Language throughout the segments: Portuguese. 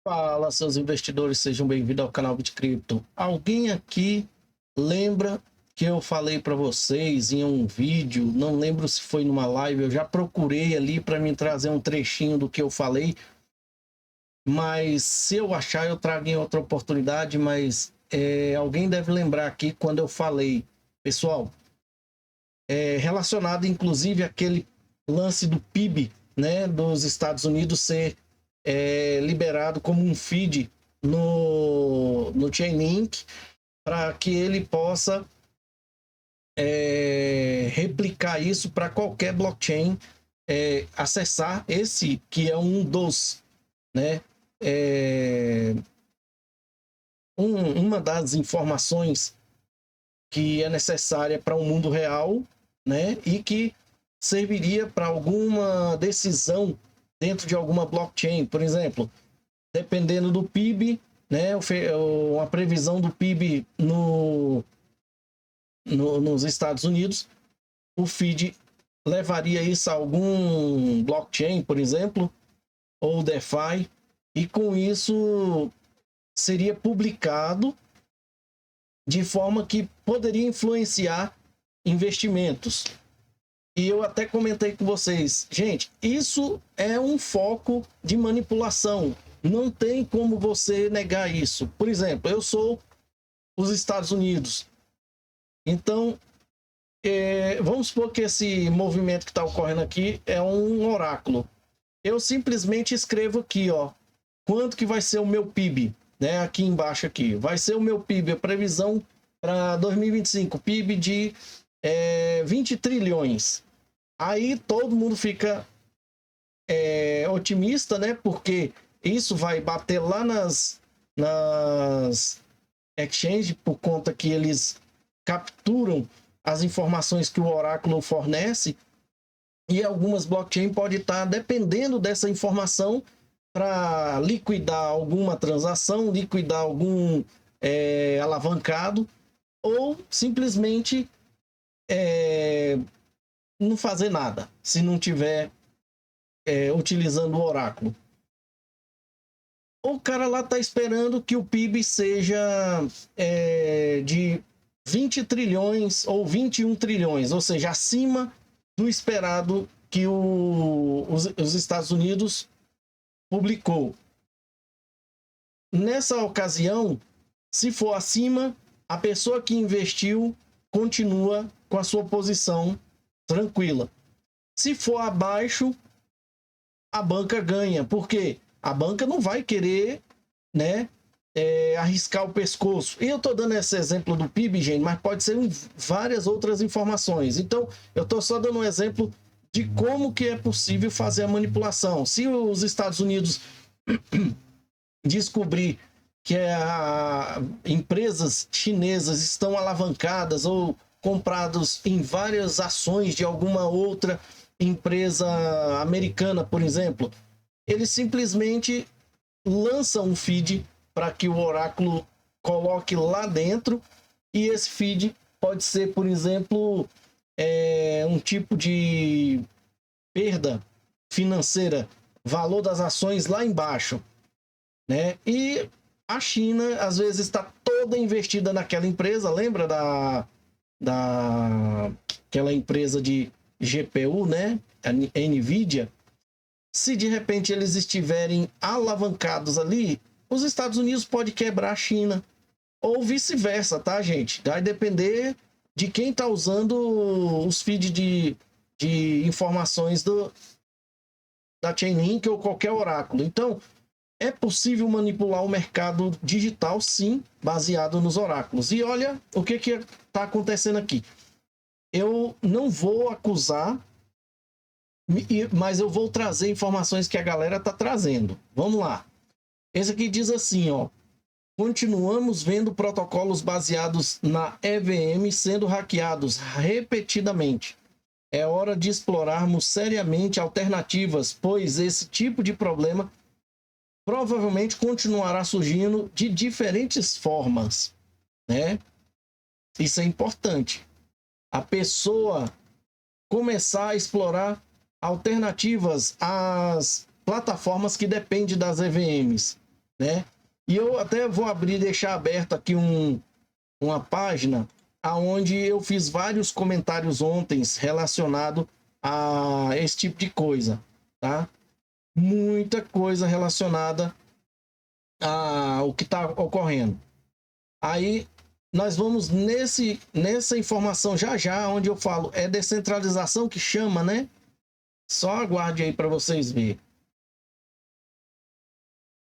Fala, seus investidores, sejam bem-vindos ao canal BitCrypto. Alguém aqui lembra que eu falei para vocês em um vídeo, não lembro se foi numa live, eu já procurei ali para me trazer um trechinho do que eu falei, mas se eu achar eu trago em outra oportunidade, mas alguém deve lembrar aqui quando eu falei, pessoal, relacionado inclusive àquele lance do PIB, né, dos Estados Unidos ser liberado como um feed no Chainlink para que ele possa replicar isso para qualquer blockchain acessar esse que é um dos, né, uma das informações que é necessária para o mundo real, né, e que serviria para alguma decisão dentro de alguma blockchain, por exemplo, dependendo do PIB, né, a previsão do PIB nos Estados Unidos, o feed levaria isso a algum blockchain, por exemplo, ou DeFi, e com isso seria publicado de forma que poderia influenciar investimentos. E eu até comentei com vocês, gente, isso é um foco de manipulação. Não tem como você negar isso. Por exemplo, eu sou os Estados Unidos. Então, vamos supor que esse movimento que está ocorrendo aqui é um oráculo. Eu simplesmente escrevo aqui, ó, quanto que vai ser o meu PIB, né? Aqui embaixo aqui. Vai ser o meu PIB, a previsão para 2025, PIB de 20 trilhões. Aí todo mundo fica otimista, né? Porque isso vai bater lá nas exchanges, por conta que eles capturam as informações que o oráculo fornece, e algumas blockchains podem estar dependendo dessa informação para liquidar alguma transação, liquidar algum alavancado, ou simplesmente não fazer nada, se não tiver utilizando o oráculo. O cara lá está esperando que o PIB seja de 20 trilhões ou 21 trilhões, ou seja, acima do esperado que os Estados Unidos publicou. Nessa ocasião, se for acima, a pessoa que investiu continua com a sua posição tranquila. Se for abaixo, a banca ganha, porque a banca não vai querer, né, arriscar o pescoço. E eu estou dando esse exemplo do PIB, gente, mas pode ser várias outras informações. Então, eu estou só dando um exemplo de como que é possível fazer a manipulação. Se os Estados Unidos descobrir que empresas chinesas estão alavancadas ou comprados em várias ações de alguma outra empresa americana, por exemplo, eles simplesmente lançam um feed para que o oráculo coloque lá dentro, e esse feed pode ser, por exemplo, um tipo de perda financeira, valor das ações lá embaixo, né? E a China, às vezes, está toda investida naquela empresa, lembra daquela empresa de GPU, né? A Nvidia. Se de repente eles estiverem alavancados ali, os Estados Unidos pode quebrar a China, ou vice-versa, tá, gente? Vai depender de quem está usando os feeds de informações da Chainlink ou qualquer oráculo. Então, é possível manipular o mercado digital, sim, baseado nos oráculos. E olha o que está acontecendo aqui. Eu não vou acusar, mas eu vou trazer informações que a galera está trazendo. Vamos lá. Esse aqui diz assim, ó. Continuamos vendo protocolos baseados na EVM sendo hackeados repetidamente. É hora de explorarmos seriamente alternativas, pois esse tipo de problema provavelmente continuará surgindo de diferentes formas, né? Isso é importante. A pessoa começar a explorar alternativas às plataformas que dependem das EVMs. né? E eu até vou abrir, deixar aberto aqui uma página aonde eu fiz vários comentários ontem relacionado a esse tipo de coisa, tá? Muita coisa relacionada ao que está ocorrendo. Aí nós vamos nessa informação já, onde eu falo, é descentralização que chama, né? Só aguarde aí para vocês verem.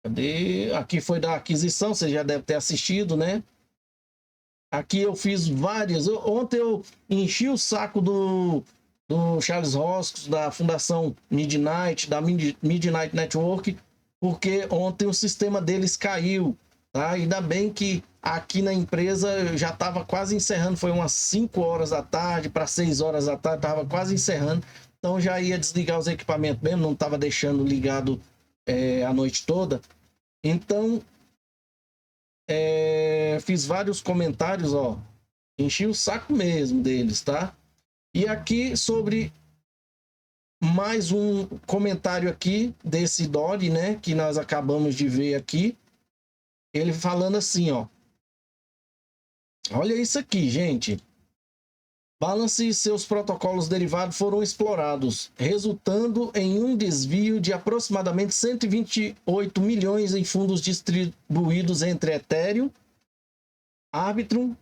Cadê? Aqui foi da aquisição, você já deve ter assistido, né? Aqui eu fiz várias. Ontem eu enchi o saco do Charles Hoskinson, da Fundação Midnight, da Midnight Network, porque ontem o sistema deles caiu, tá? Ainda bem que aqui na empresa já estava quase encerrando, foi umas 5 horas da tarde para 6 horas da tarde, estava quase encerrando, então já ia desligar os equipamentos mesmo, não estava deixando ligado a noite toda. Então, fiz vários comentários, ó, enchi o saco mesmo deles, tá? E aqui sobre mais um comentário aqui desse Dori, né, que nós acabamos de ver aqui, ele falando assim, ó, olha isso aqui, gente. Balance e seus protocolos derivados foram explorados, resultando em um desvio de aproximadamente 128 milhões em fundos distribuídos entre Ethereum, Arbitrum,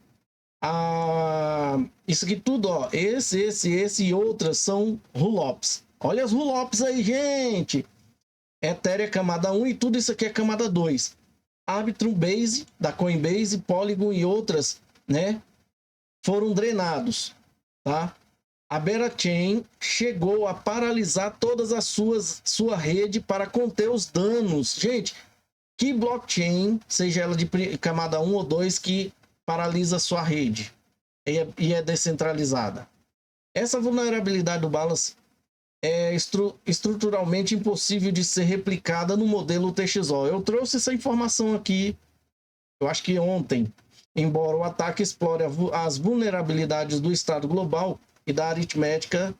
isso aqui tudo, ó, esse e outras são rollups. Olha as rollups aí, gente! Ethereum é camada 1 e tudo isso aqui é camada 2. Arbitrum Base, da Coinbase, Polygon e outras, né, foram drenados, tá? A Berachain chegou a paralisar todas as sua rede para conter os danos. Gente, que blockchain, seja ela de camada 1 ou 2, que paralisa sua rede e é descentralizada? Essa vulnerabilidade do Balance é estruturalmente impossível de ser replicada no modelo UTXO. Eu trouxe essa informação aqui, eu acho que ontem. Embora o ataque explore as vulnerabilidades do estado global e da aritmética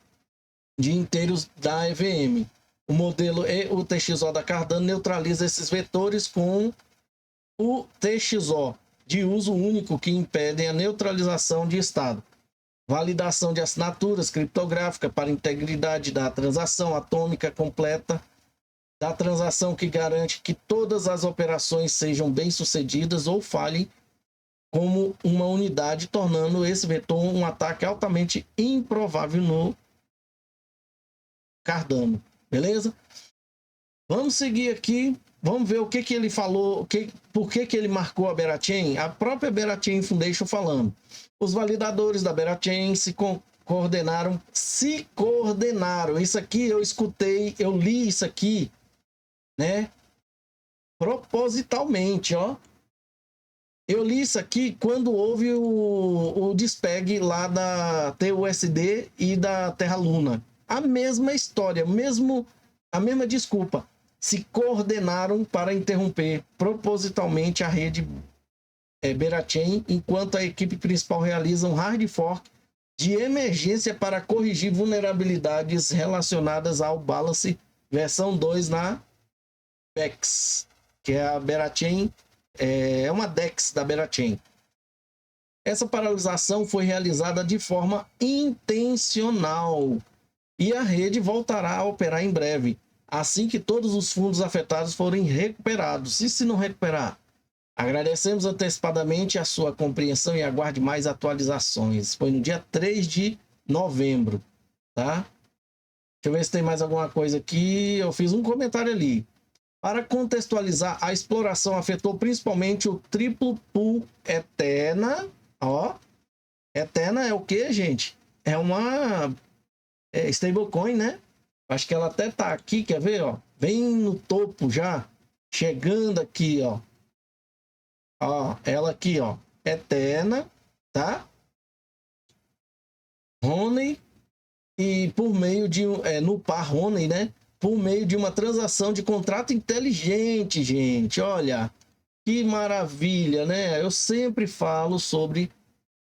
de inteiros da EVM, o modelo UTXO da Cardano neutraliza esses vetores com o TXO de uso único que impedem a neutralização de estado. Validação de assinaturas criptográfica para integridade da transação atômica completa, da transação que garante que todas as operações sejam bem-sucedidas ou falhem como uma unidade, tornando esse vetor um ataque altamente improvável no Cardano. Beleza? Vamos seguir aqui. Vamos ver o que ele falou, por que ele marcou a Berachain. A própria Berachain Foundation falando. Os validadores da Berachain se coordenaram. Isso aqui eu escutei, eu li isso aqui, né? Propositalmente, ó. Eu li isso aqui quando houve o despegue lá da TUSD e da Terra Luna. A mesma história, a mesma desculpa. Se coordenaram para interromper propositalmente a rede Berachain, enquanto a equipe principal realiza um hard fork de emergência para corrigir vulnerabilidades relacionadas ao Balance versão 2 na BEX, que é a Berachain. É uma DEX da Berachain. Essa paralisação foi realizada de forma intencional e a rede voltará a operar em breve, assim que todos os fundos afetados forem recuperados. E se não recuperar? Agradecemos antecipadamente a sua compreensão e aguarde mais atualizações. Foi no dia 3 de novembro, tá? Deixa eu ver se tem mais alguma coisa aqui. Eu fiz um comentário ali. Para contextualizar, a exploração afetou principalmente o triplo pool Eterna. Ó, Eterna é o que, gente? É uma stablecoin, né? Acho que ela até tá aqui, quer ver, ó? Bem no topo já, chegando aqui, ó. Ó, ela aqui, ó, Eterna, tá? Honey, e por meio de no par Honey, né? Por meio de uma transação de contrato inteligente, gente. Olha, que maravilha, né? Eu sempre falo sobre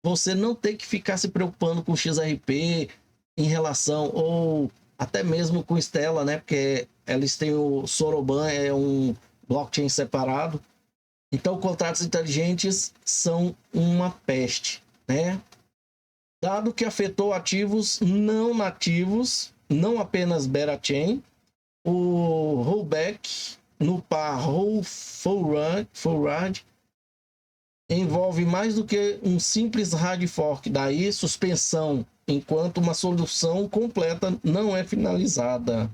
você não ter que ficar se preocupando com XRP em relação, ou até mesmo com Stella, né? Porque eles têm o Soroban, é um blockchain separado. Então, contratos inteligentes são uma peste, né? Dado que afetou ativos não nativos, não apenas Berachain, o rollback no par roll forward envolve mais do que um simples hard fork, daí suspensão, enquanto uma solução completa não é finalizada.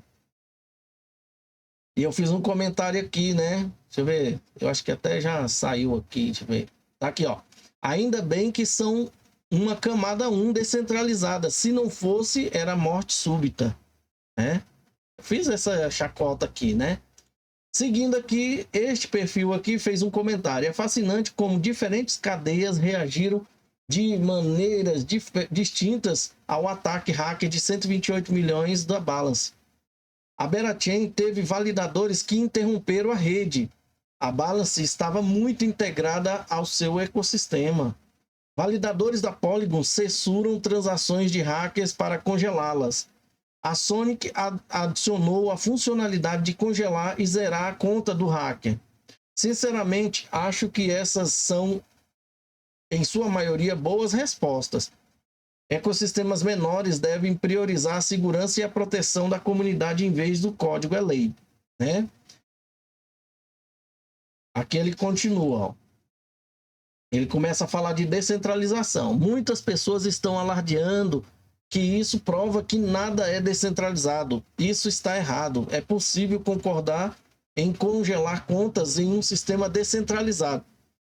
E eu fiz um comentário aqui, né? Deixa eu ver. Eu acho que até já saiu aqui. Deixa eu ver. Tá aqui, ó. Ainda bem que são uma camada 1 descentralizada. Se não fosse, era morte súbita, né? Eu fiz essa chacota aqui, né? Seguindo aqui, este perfil aqui fez um comentário. É fascinante como diferentes cadeias reagiram de maneiras distintas ao ataque hacker de 128 milhões da Balance. A Berachain teve validadores que interromperam a rede. A Balance estava muito integrada ao seu ecossistema. Validadores da Polygon censuram transações de hackers para congelá-las. A Sonic adicionou a funcionalidade de congelar e zerar a conta do hacker. Sinceramente, acho que essas são, em sua maioria, boas respostas. Ecossistemas menores devem priorizar a segurança e a proteção da comunidade em vez do código é lei, né? Aqui ele continua, ó. Ele começa a falar de descentralização. Muitas pessoas estão alardeando que isso prova que nada é descentralizado. Isso está errado. É possível concordar em congelar contas em um sistema descentralizado.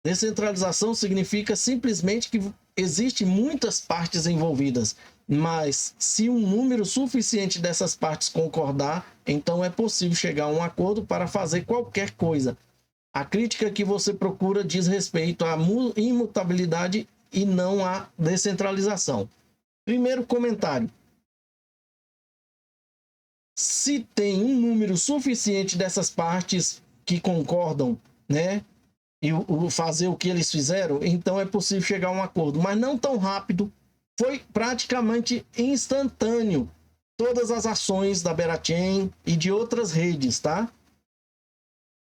Descentralização significa simplesmente que existem muitas partes envolvidas, mas se um número suficiente dessas partes concordar, então é possível chegar a um acordo para fazer qualquer coisa. A crítica que você procura diz respeito à imutabilidade e não à descentralização. Primeiro comentário. Se tem um número suficiente dessas partes que concordam, né, e fazer o que eles fizeram, então é possível chegar a um acordo, mas não tão rápido. Foi praticamente instantâneo todas as ações da Berachain e de outras redes, tá?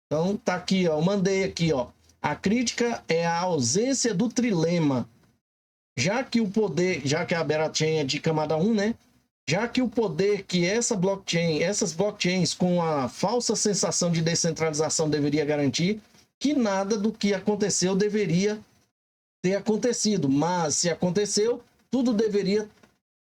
Então tá aqui, ó, eu mandei aqui, ó. A crítica é a ausência do trilema. Já que a Berachain é de camada 1, né? Já que o poder que essas blockchains com a falsa sensação de descentralização deveria garantir, que nada do que aconteceu deveria ter acontecido. Mas se aconteceu, tudo deveria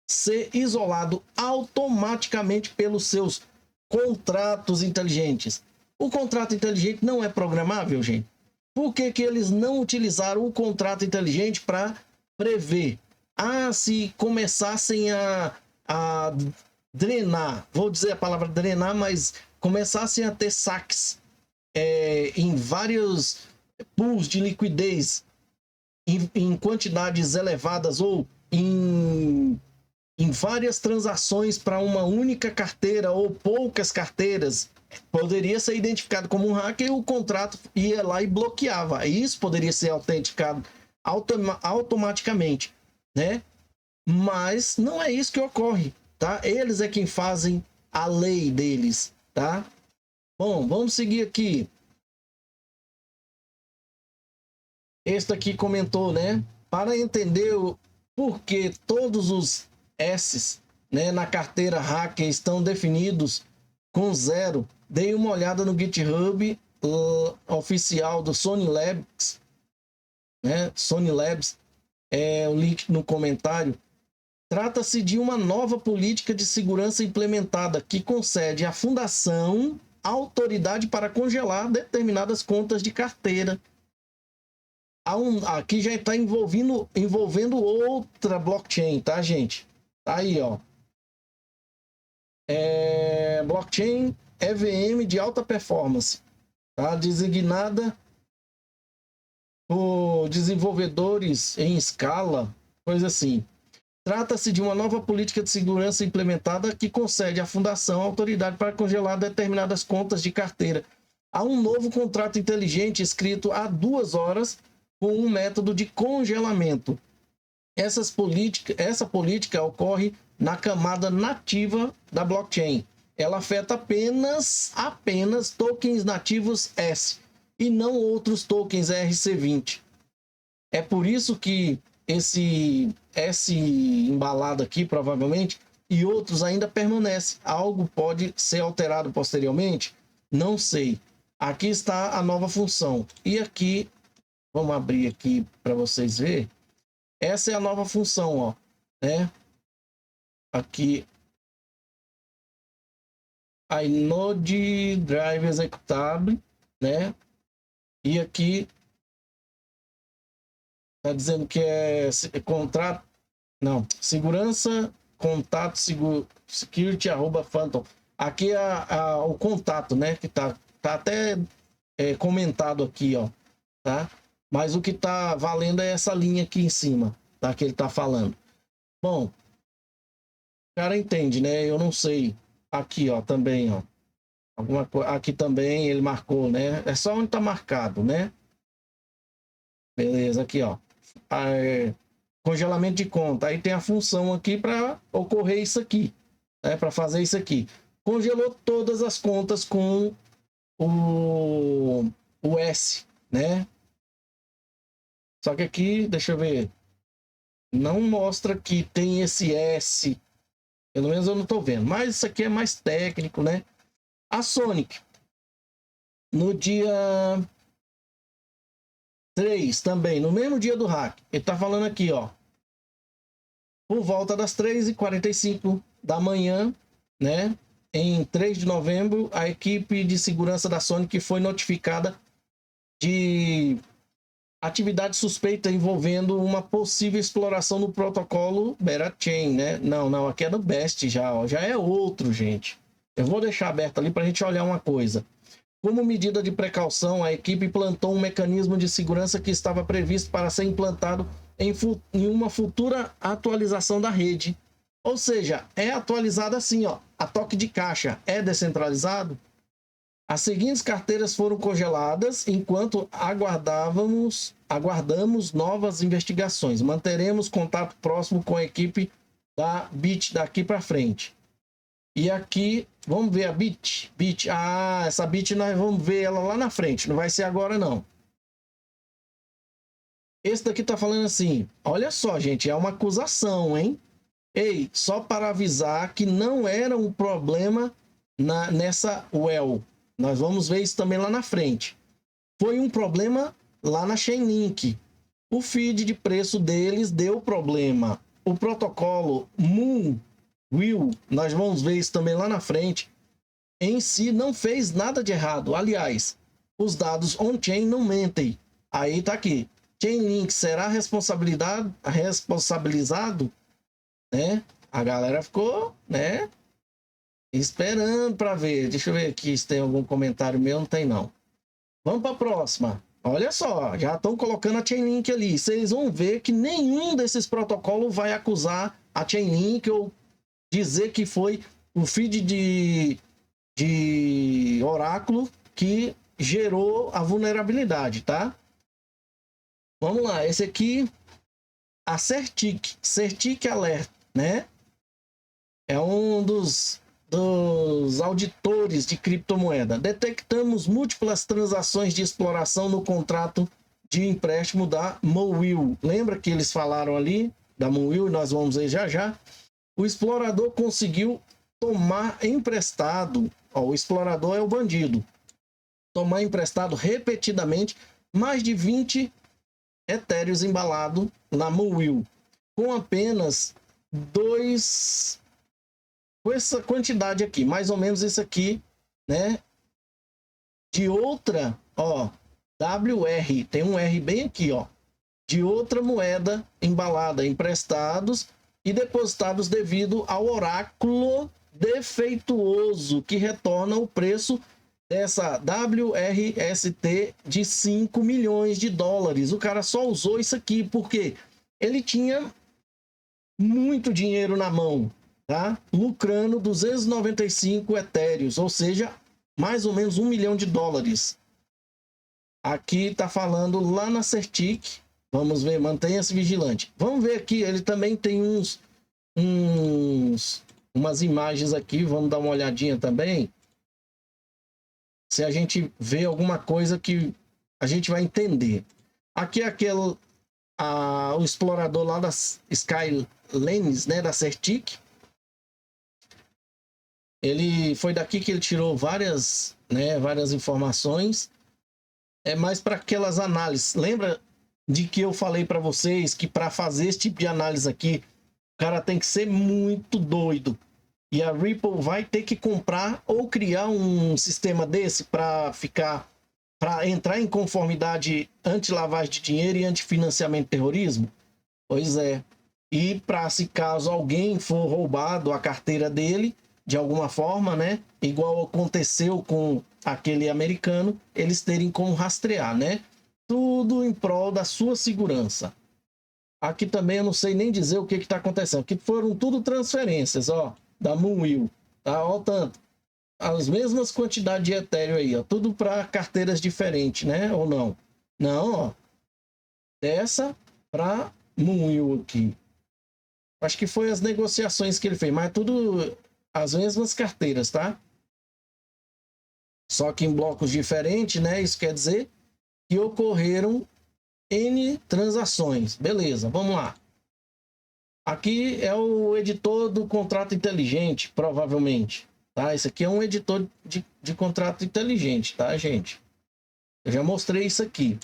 ser isolado automaticamente pelos seus contratos inteligentes. O contrato inteligente não é programável, gente. Por que eles não utilizaram o contrato inteligente para prever? Se começassem a drenar, vou dizer a palavra drenar, mas começassem a ter saques em vários pools de liquidez em quantidades elevadas ou em várias transações para uma única carteira ou poucas carteiras, poderia ser identificado como um hacker e o contrato ia lá e bloqueava. Isso poderia ser autenticado automaticamente, né? Mas não é isso que ocorre, tá? Eles é quem fazem a lei deles, tá? Bom, vamos seguir aqui. Este aqui comentou, né? Para entender o porquê todos os S's, né, na carteira hacker estão definidos com 0, dei uma olhada no GitHub oficial do Sony Labs, né? Sony Labs, o link no comentário. Trata-se de uma nova política de segurança implementada que concede à fundação autoridade para congelar determinadas contas de carteira. Aqui já está envolvendo outra blockchain, tá, gente? Tá aí, ó. Blockchain EVM de alta performance, tá? Designada por desenvolvedores em escala, coisa assim. Trata-se de uma nova política de segurança implementada que concede à fundação autoridade para congelar determinadas contas de carteira. Há um novo contrato inteligente escrito há 2 horas com um método de congelamento. Essa política ocorre na camada nativa da blockchain. ela afeta apenas tokens nativos S e não outros tokens ERC20. É por isso que esse S embalado aqui, provavelmente, e outros ainda permanece. Algo pode ser alterado posteriormente? Não sei. Aqui está a nova função. E aqui, vamos abrir aqui para vocês verem. Essa é a nova função, ó, né? Aqui, inode drive executable, né? E aqui tá dizendo que é contrato, não, segurança, contato, security, @phantom. Aqui é o contato, né? Que tá até comentado aqui, ó, tá? Mas o que tá valendo é essa linha aqui em cima, tá? Que ele tá falando. Bom, o cara entende, né? Eu não sei. Aqui, ó, também, ó. Alguma coisa aqui também ele marcou, né? É só onde tá marcado, né? Beleza, aqui, ó. Congelamento de conta. Aí tem a função aqui para ocorrer isso aqui, né? Para fazer isso aqui. Congelou todas as contas com o S, né? Só que aqui, deixa eu ver, não mostra que tem esse S. Pelo menos eu não tô vendo. Mas isso aqui é mais técnico, né? A Sonic, no dia 3 também, no mesmo dia do hack, ele tá falando aqui, ó. Por volta das 3h45 da manhã, né? Em 3 de novembro, a equipe de segurança da Sonic foi notificada de atividade suspeita envolvendo uma possível exploração no protocolo Berachain, né? Não, aqui é do Best já, ó. Já é outro, gente. Eu vou deixar aberto ali para a gente olhar uma coisa. Como medida de precaução, a equipe plantou um mecanismo de segurança que estava previsto para ser implantado em uma futura atualização da rede. Ou seja, é atualizado assim, ó, a toque de caixa. É descentralizado? As seguintes carteiras foram congeladas enquanto aguardamos novas investigações. Manteremos contato próximo com a equipe da BIT daqui para frente. E aqui, vamos ver a BIT. Essa BIT nós vamos ver ela lá na frente, não vai ser agora não. Esse daqui tá falando assim, olha só, gente, é uma acusação, hein? Ei, só para avisar que não era um problema nessa well. Nós vamos ver isso também lá na frente. Foi um problema lá na Chainlink. O feed de preço deles deu problema. O protocolo Moonwheel, nós vamos ver isso também lá na frente, em si não fez nada de errado. Aliás, os dados on-chain não mentem. Aí tá aqui. Chainlink será responsabilizado, né? A galera ficou, né, esperando para ver. Deixa eu ver aqui se tem algum comentário meu. Não tem, não. Vamos para a próxima. Olha só, já estão colocando a Chainlink ali. Vocês vão ver que nenhum desses protocolos vai acusar a Chainlink ou dizer que foi o feed de oráculo que gerou a vulnerabilidade, tá? Vamos lá, esse aqui, a Certic Alert, né? É um dos auditores de criptomoeda. Detectamos múltiplas transações de exploração no contrato de empréstimo da Moonwheel. Lembra que eles falaram ali da Moonwheel? Nós vamos ver já já. O explorador conseguiu tomar emprestado. Ó, o explorador é o bandido. Tomar emprestado repetidamente mais de 20 etéreos embalado na Moonwheel, com apenas 2, com essa quantidade aqui, mais ou menos isso aqui, né? De outra, ó, WR, tem um R bem aqui, ó, de outra moeda embalada, emprestados e depositados devido ao oráculo defeituoso que retorna o preço dessa WRST de 5 milhões de dólares. O cara só usou isso aqui porque ele tinha muito dinheiro na mão, tá? Lucrando 295 etéreos, ou seja, mais ou menos 1 milhão de dólares. Aqui tá falando lá na Certic. Vamos ver, mantenha-se vigilante. Vamos ver aqui, ele também tem uns umas imagens aqui, vamos dar uma olhadinha também. Se a gente vê alguma coisa que a gente vai entender. Aqui é o explorador lá da Skylines, né, da Certic. Ele foi daqui que ele tirou várias informações. É mais para aquelas análises. Lembra de que eu falei para vocês que para fazer esse tipo de análise aqui, o cara tem que ser muito doido. E a Ripple vai ter que comprar ou criar um sistema desse para entrar em conformidade anti-lavagem de dinheiro e anti-financiamento de terrorismo? Pois é. E para se caso alguém for roubado a carteira dele, de alguma forma, né? Igual aconteceu com aquele americano, eles terem como rastrear, né? Tudo em prol da sua segurança. Aqui também eu não sei nem dizer o que está acontecendo. Aqui foram tudo transferências, ó, da Moonwheel, tá? Ó, tanto. As mesmas quantidades de Ethereum aí, ó. Tudo para carteiras diferentes, né? Ou não? Não, ó. Dessa para Moonwheel aqui. Acho que foi as negociações que ele fez, mas tudo as mesmas carteiras, tá? Só que em blocos diferentes, né? Isso quer dizer que ocorreram N transações. Beleza, vamos lá. Aqui é o editor do contrato inteligente, provavelmente. Tá? Esse aqui é um editor de contrato inteligente, tá, gente? Eu já mostrei isso aqui.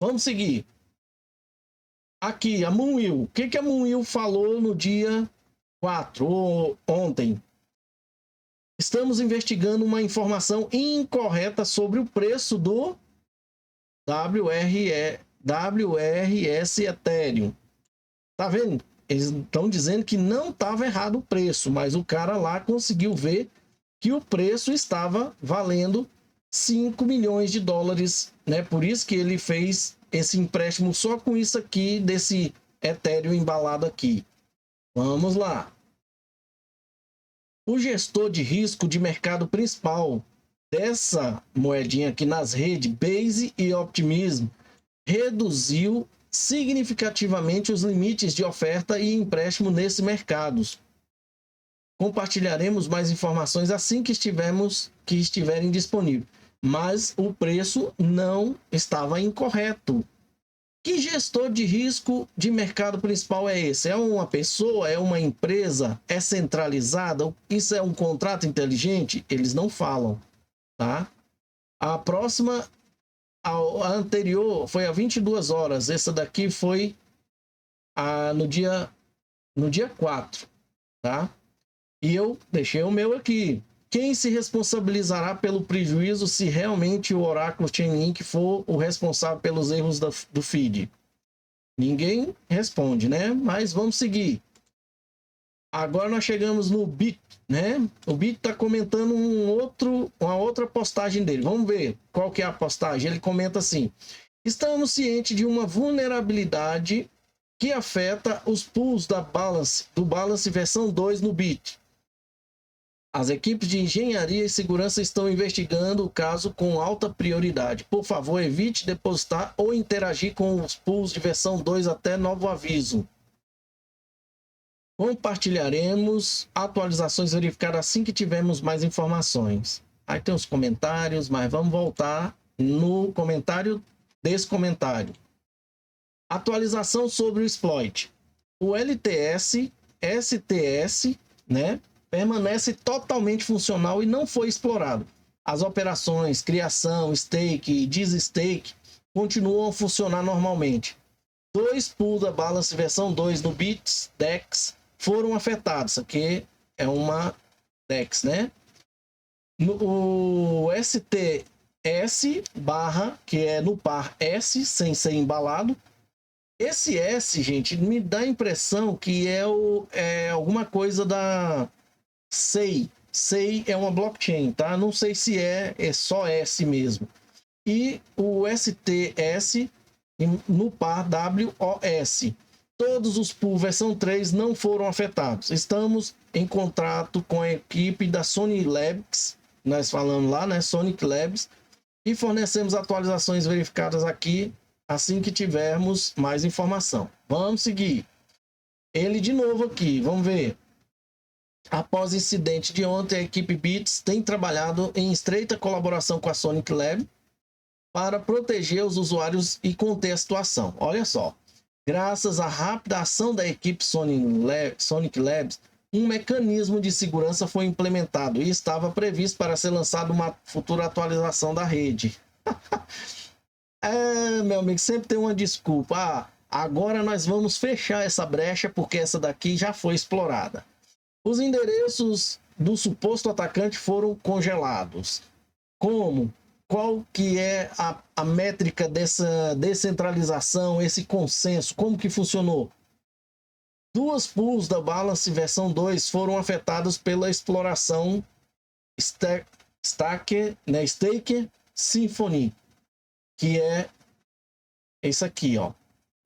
Vamos seguir. Aqui, a Moonwheel. O que a Moonwheel falou no dia 4, ou ontem? Estamos investigando uma informação incorreta sobre o preço do WRS Ethereum. Tá vendo? Eles estão dizendo que não estava errado o preço, mas o cara lá conseguiu ver que o preço estava valendo 5 milhões de dólares, né? Por isso que ele fez esse empréstimo só com isso aqui, desse Ethereum embalado aqui. Vamos lá. O gestor de risco de mercado principal dessa moedinha aqui nas redes, Base e Optimism, reduziu significativamente os limites de oferta e empréstimo nesses mercados. Compartilharemos mais informações assim que estiverem disponíveis. Mas o preço não estava incorreto. Que gestor de risco de mercado principal é esse? É uma pessoa? É uma empresa? É centralizada? Isso é um contrato inteligente? Eles não falam, tá? A próxima, a anterior, foi há 22 horas. Essa daqui foi no dia 4, tá? E eu deixei o meu aqui. Quem se responsabilizará pelo prejuízo se realmente o Oracle Chainlink for o responsável pelos erros do feed? Ninguém responde, né? Mas vamos seguir. Agora nós chegamos no Bit, né? O Bit está comentando uma outra postagem dele. Vamos ver qual que é a postagem. Ele comenta assim: estamos cientes de uma vulnerabilidade que afeta os pools do Balance versão 2 no Bit. As equipes de engenharia e segurança estão investigando o caso com alta prioridade. Por favor, evite depositar ou interagir com os pools de versão 2 até novo aviso. Compartilharemos atualizações verificadas assim que tivermos mais informações. Aí tem os comentários, mas vamos voltar no comentário desse comentário. Atualização sobre o exploit. O LTS, STS, né, permanece totalmente funcional e não foi explorado. As operações, criação, stake e desstake continuam a funcionar normalmente. 2 pools da Balance versão 2 no Bits DEX foram afetados. Aqui é uma DEX, né? O STS barra, que é no par S, sem ser embalado. Esse S, gente, me dá a impressão que é alguma coisa da SEI. SEI é uma blockchain, tá? Não sei se é só S mesmo. E o STS no par WOS. Todos os pools versão 3 não foram afetados. Estamos em contrato com a equipe da Sonic Labs, nós falamos lá, né? Sonic Labs, e fornecemos atualizações verificadas aqui assim que tivermos mais informação. Vamos seguir. Ele de novo aqui, vamos ver. Após o incidente de ontem, a equipe Bits tem trabalhado em estreita colaboração com a Sonic Lab para proteger os usuários e conter a situação. Olha só, graças à rápida ação da equipe Sonic Labs, um mecanismo de segurança foi implementado e estava previsto para ser lançado uma futura atualização da rede. Meu amigo, sempre tem uma desculpa. Agora nós vamos fechar essa brecha porque essa daqui já foi explorada. Os endereços do suposto atacante foram congelados. Como? Qual que é a métrica dessa descentralização, esse consenso? Como que funcionou? 2 pools da Balance versão 2 foram afetadas pela exploração Staker Symphony, que é esse aqui, ó,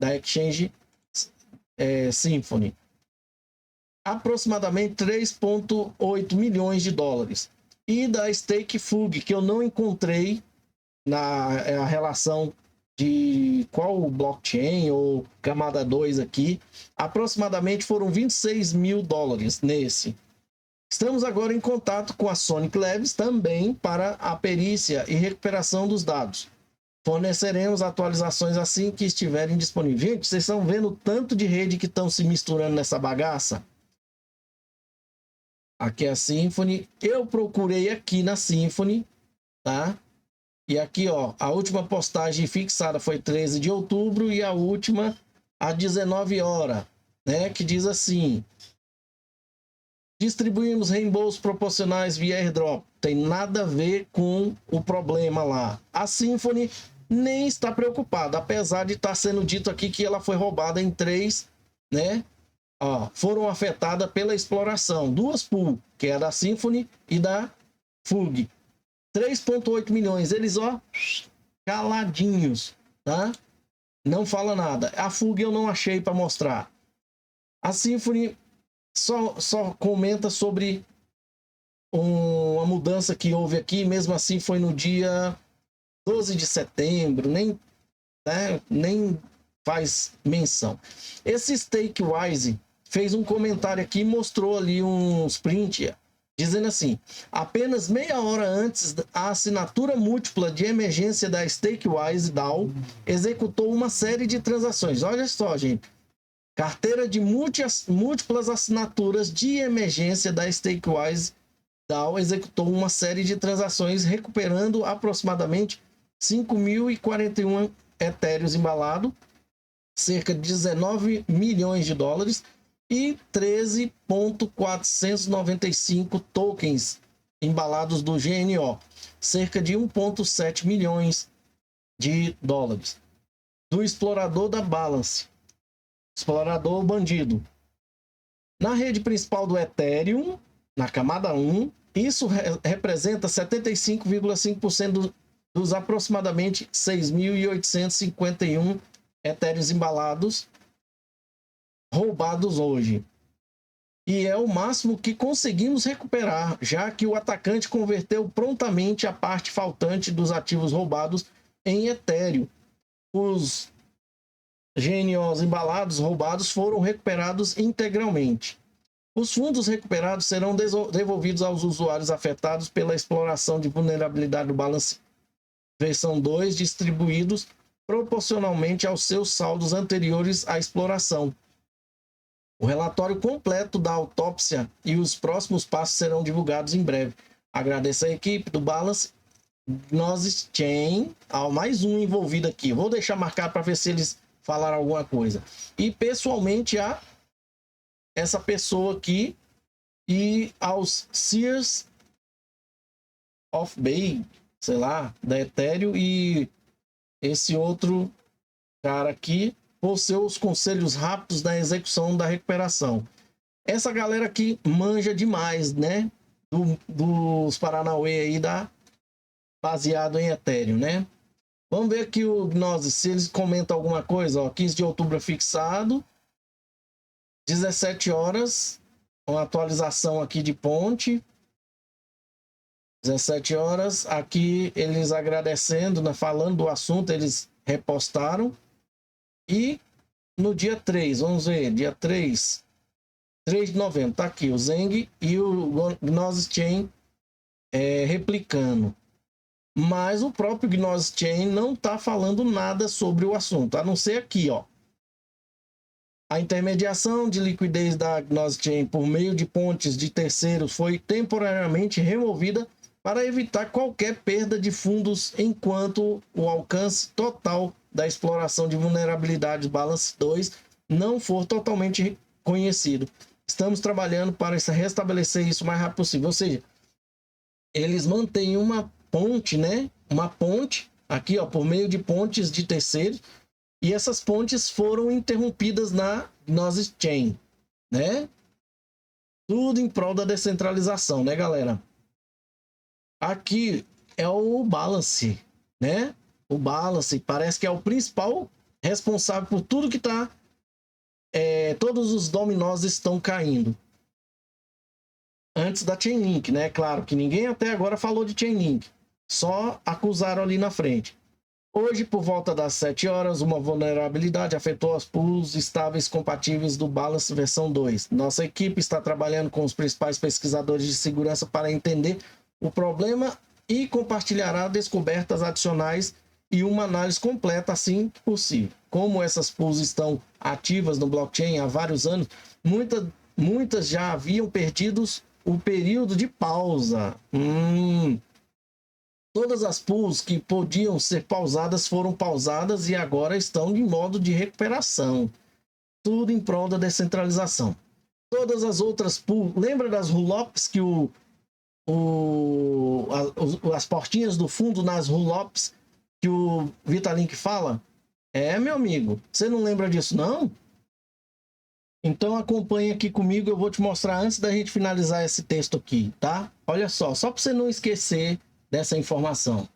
da Exchange Symphony. Aproximadamente 3,8 milhões de dólares. E da Stake Fug, que eu não encontrei a relação de qual blockchain ou camada 2 aqui, aproximadamente foram 26 mil dólares nesse. Estamos agora em contato com a Sonic Labs também para a perícia e recuperação dos dados. Forneceremos atualizações assim que estiverem disponíveis. Gente, vocês estão vendo o tanto de rede que estão se misturando nessa bagaça? Aqui é a Symphony. Eu procurei aqui na Symphony, tá? E aqui, ó, a última postagem fixada foi 13 de outubro e a última às 19 horas, né? Que diz assim: distribuímos reembolsos proporcionais via airdrop. Tem nada a ver com o problema lá. A Symphony nem está preocupada, apesar de estar sendo dito aqui que ela foi roubada em 3, né? Ó, foram afetadas pela exploração. 2 pools, que é a da Symphony e da Fug. 3,8 milhões. Eles, ó, caladinhos, tá? Não fala nada. A Fug eu não achei para mostrar. A Symphony só comenta sobre uma mudança que houve aqui. Mesmo assim, foi no dia 12 de setembro. Nem faz menção. Esse Stakewise fez um comentário aqui e mostrou ali uns print dizendo assim: apenas meia hora antes, a assinatura múltipla de emergência da Stakewise DAO executou uma série de transações. Olha só, gente. Carteira de múltiplas assinaturas de emergência da Stakewise DAO executou uma série de transações, recuperando aproximadamente 5.041 etéreos embalados, cerca de 19 milhões de dólares, e 13.495 tokens embalados do GNO, cerca de 1,7 milhões de dólares. Do explorador da Balance, explorador bandido. Na rede principal do Ethereum, na camada 1, isso representa 75,5% dos aproximadamente 6.851 etéreos embalados roubados hoje. E é o máximo que conseguimos recuperar, já que o atacante converteu prontamente a parte faltante dos ativos roubados em Ethereum. Os GNOs embalados roubados foram recuperados integralmente. Os fundos recuperados serão devolvidos aos usuários afetados pela exploração de vulnerabilidade do Balance versão 2, distribuídos proporcionalmente aos seus saldos anteriores à exploração. O relatório completo da autópsia e os próximos passos serão divulgados em breve. Agradeço a equipe do Balance Gnosis Chain, mais um envolvido aqui. Vou deixar marcado para ver se eles falaram alguma coisa. E pessoalmente a essa pessoa aqui e aos Sears of Bay, sei lá, da Ethereum, e esse outro cara aqui por seus conselhos rápidos na execução da recuperação. Essa galera aqui manja demais, né? Dos Paranauê aí, baseado em Ethereum, né? Vamos ver aqui o Gnosis, se eles comentam alguma coisa. Ó, 15 de outubro fixado, 17 horas, uma atualização aqui de ponte. 17 horas, aqui eles agradecendo, né, falando do assunto, eles repostaram. E no dia 3, vamos ver, dia 3, 3 de novembro, tá aqui o Zeng e o Gnosis Chain replicando. Mas o próprio Gnosis Chain não está falando nada sobre o assunto, a não ser aqui, ó. A intermediação de liquidez da Gnosis Chain por meio de pontes de terceiros foi temporariamente removida para evitar qualquer perda de fundos enquanto o alcance total da exploração de vulnerabilidades Balance 2 não for totalmente conhecido. Estamos trabalhando para restabelecer isso o mais rápido possível. Ou seja, eles mantêm uma ponte, né? Uma ponte aqui, ó, por meio de pontes de terceiros. E essas pontes foram interrompidas na Gnosis Chain, né? Tudo em prol da descentralização, né, galera? Aqui é o Balance, né? O Balance parece que é o principal responsável por tudo que tá... todos os dominós estão caindo. Antes da Chainlink, né? Claro que ninguém até agora falou de Chainlink. Só acusaram ali na frente. Hoje, por volta das 7 horas, uma vulnerabilidade afetou as pools estáveis compatíveis do Balance versão 2. Nossa equipe está trabalhando com os principais pesquisadores de segurança para entender o problema e compartilhará descobertas adicionais e uma análise completa assim que possível. Como essas pools estão ativas no blockchain há vários anos, muitas já haviam perdido o período de pausa. Todas as pools que podiam ser pausadas foram pausadas e agora estão em modo de recuperação. Tudo em prol da descentralização. Todas as outras pools... Lembra das rollups que as portinhas do fundo nas rollups que o Vitalik fala? Meu amigo, você não lembra disso, não? Então acompanha aqui comigo, eu vou te mostrar antes da gente finalizar esse texto aqui, tá? Olha só para você não esquecer dessa informação.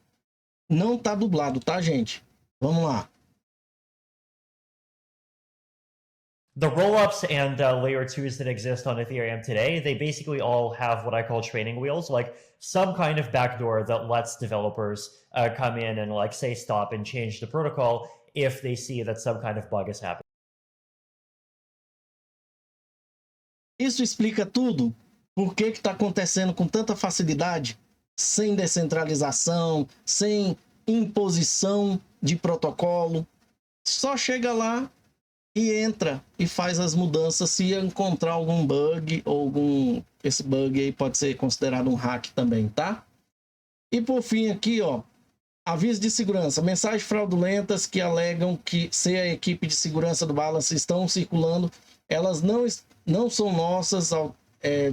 Não tá dublado, tá, gente? Vamos lá. The rollups and layer 2s that exist on Ethereum today, they basically all have what I call training wheels, like some kind of backdoor that lets developers come in and like say stop and change the protocol if they see that some kind of bug is happening. Isso explica tudo. Por que está acontecendo com tanta facilidade? Sem descentralização, sem imposição de protocolo. Só chega lá e entra e faz as mudanças se encontrar algum bug ou esse bug aí pode ser considerado um hack também, tá? E por fim aqui, ó, aviso de segurança, mensagens fraudulentas que alegam que se a equipe de segurança do Balance estão circulando, elas não são nossas,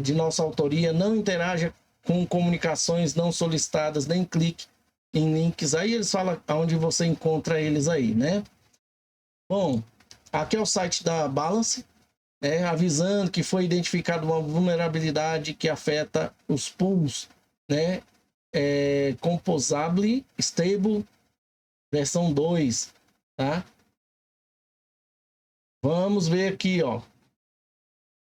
de nossa autoria, não interagem com comunicações não solicitadas, nem clique em links. Aí eles falam onde você encontra eles aí, né? Bom, aqui é o site da Balance, avisando que foi identificada uma vulnerabilidade que afeta os pools, né? Composable Stable versão 2, tá? Vamos ver aqui, ó.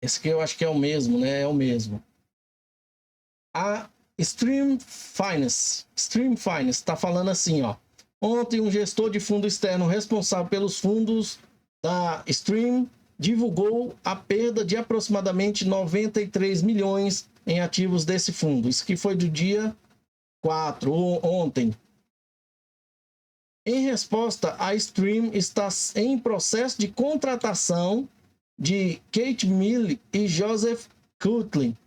Esse aqui eu acho que é o mesmo, né? É o mesmo. A Stream Finance está falando assim, ó. Ontem, um gestor de fundo externo responsável pelos fundos da Stream divulgou a perda de aproximadamente 93 milhões em ativos desse fundo. Isso que foi do dia 4, ontem. Em resposta, a Stream está em processo de contratação de Kate Mill e Joseph Cutlin,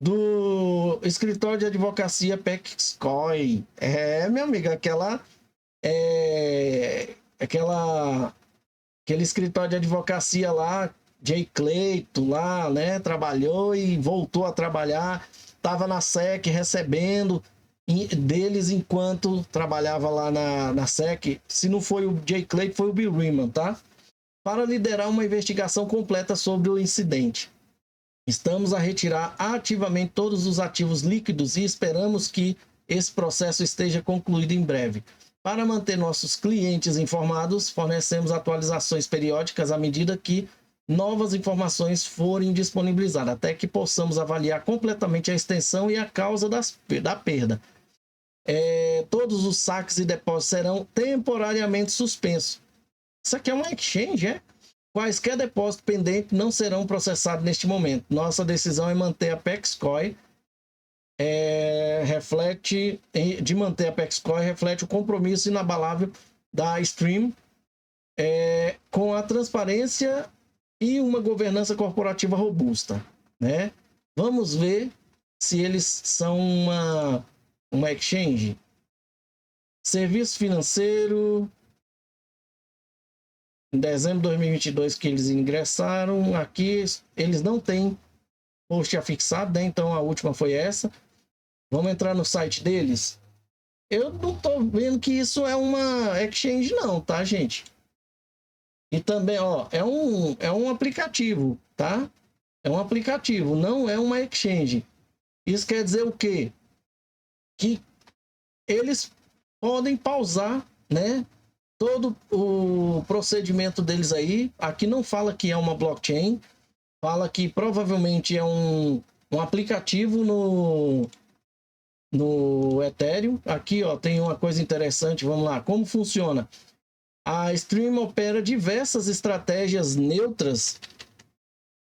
do escritório de advocacia Pexcoin. Minha amiga, aquele escritório de advocacia lá, Jay Clayton lá, né, trabalhou e voltou a trabalhar, estava na SEC recebendo deles enquanto trabalhava lá na SEC. Se não foi o Jay Clayton, foi o Bill Riemann, tá? Para liderar uma investigação completa sobre o incidente. Estamos a retirar ativamente todos os ativos líquidos e esperamos que esse processo esteja concluído em breve. Para manter nossos clientes informados, fornecemos atualizações periódicas à medida que novas informações forem disponibilizadas, até que possamos avaliar completamente a extensão e a causa da perda. Todos os saques e depósitos serão temporariamente suspensos. Isso aqui é uma exchange, Quaisquer depósitos pendentes não serão processados neste momento. Nossa decisão é manter a PEXCOI reflete o compromisso inabalável da Stream com a transparência e uma governança corporativa robusta, né? Vamos ver se eles são uma exchange. Serviço financeiro, em dezembro de 2022 que eles ingressaram, aqui eles não têm post afixado, né? Então a última foi essa. Vamos entrar no site deles. Eu não tô vendo que isso é uma exchange não, tá, gente? E também, ó, é um aplicativo, tá? É um aplicativo, não é uma exchange. Isso quer dizer o quê? Que eles podem pausar, né? Todo o procedimento deles aí. Aqui não fala que é uma blockchain, fala que provavelmente é um aplicativo no Ethereum. Aqui, ó, tem uma coisa interessante, vamos lá. Como funciona? A Stream opera diversas estratégias neutras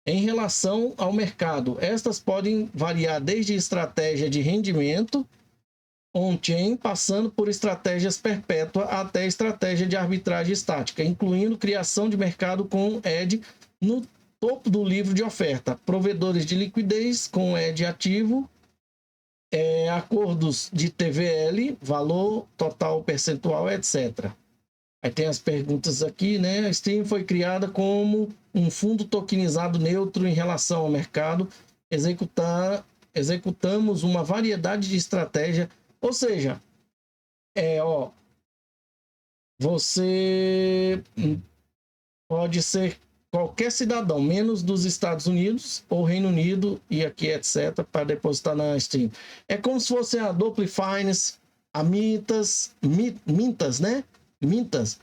em relação ao mercado. Estas podem variar desde estratégia de rendimento on-chain, passando por estratégias perpétuas até estratégia de arbitragem estática, incluindo criação de mercado com ED no topo do livro de oferta, provedores de liquidez com ED ativo, acordos de TVL, valor total percentual, etc. Aí tem as perguntas aqui, né? A Stream foi criada como um fundo tokenizado neutro em relação ao mercado. Executamos uma variedade de estratégia. Ou seja, você pode ser qualquer cidadão, menos dos Estados Unidos ou Reino Unido e aqui, etc., para depositar na Stream. É como se fosse a Doppler Finance, a Mintas, né? Mintas,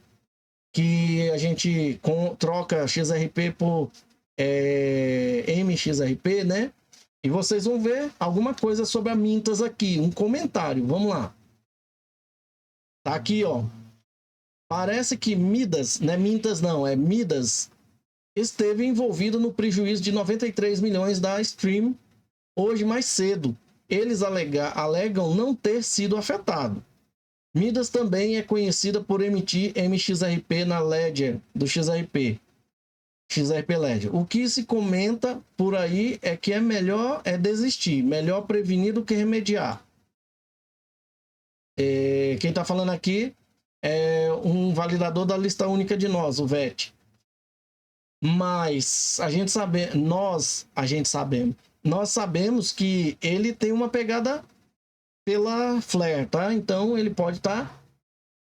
que a gente troca XRP por MXRP, né? E vocês vão ver alguma coisa sobre a Mintas aqui, um comentário, vamos lá. Tá aqui, ó. Parece que Midas, não é Mintas não, é Midas, esteve envolvido no prejuízo de 93 milhões da Stream hoje mais cedo. Eles alegam não ter sido afetado. Midas também é conhecida por emitir MXRP na Ledger do XRP Ledger. O que se comenta por aí é que é melhor desistir, melhor prevenir do que remediar. Quem está falando aqui é um validador da lista única de nós, o VET. Mas nós sabemos que ele tem uma pegada pela Flare, tá? Então ele pode estar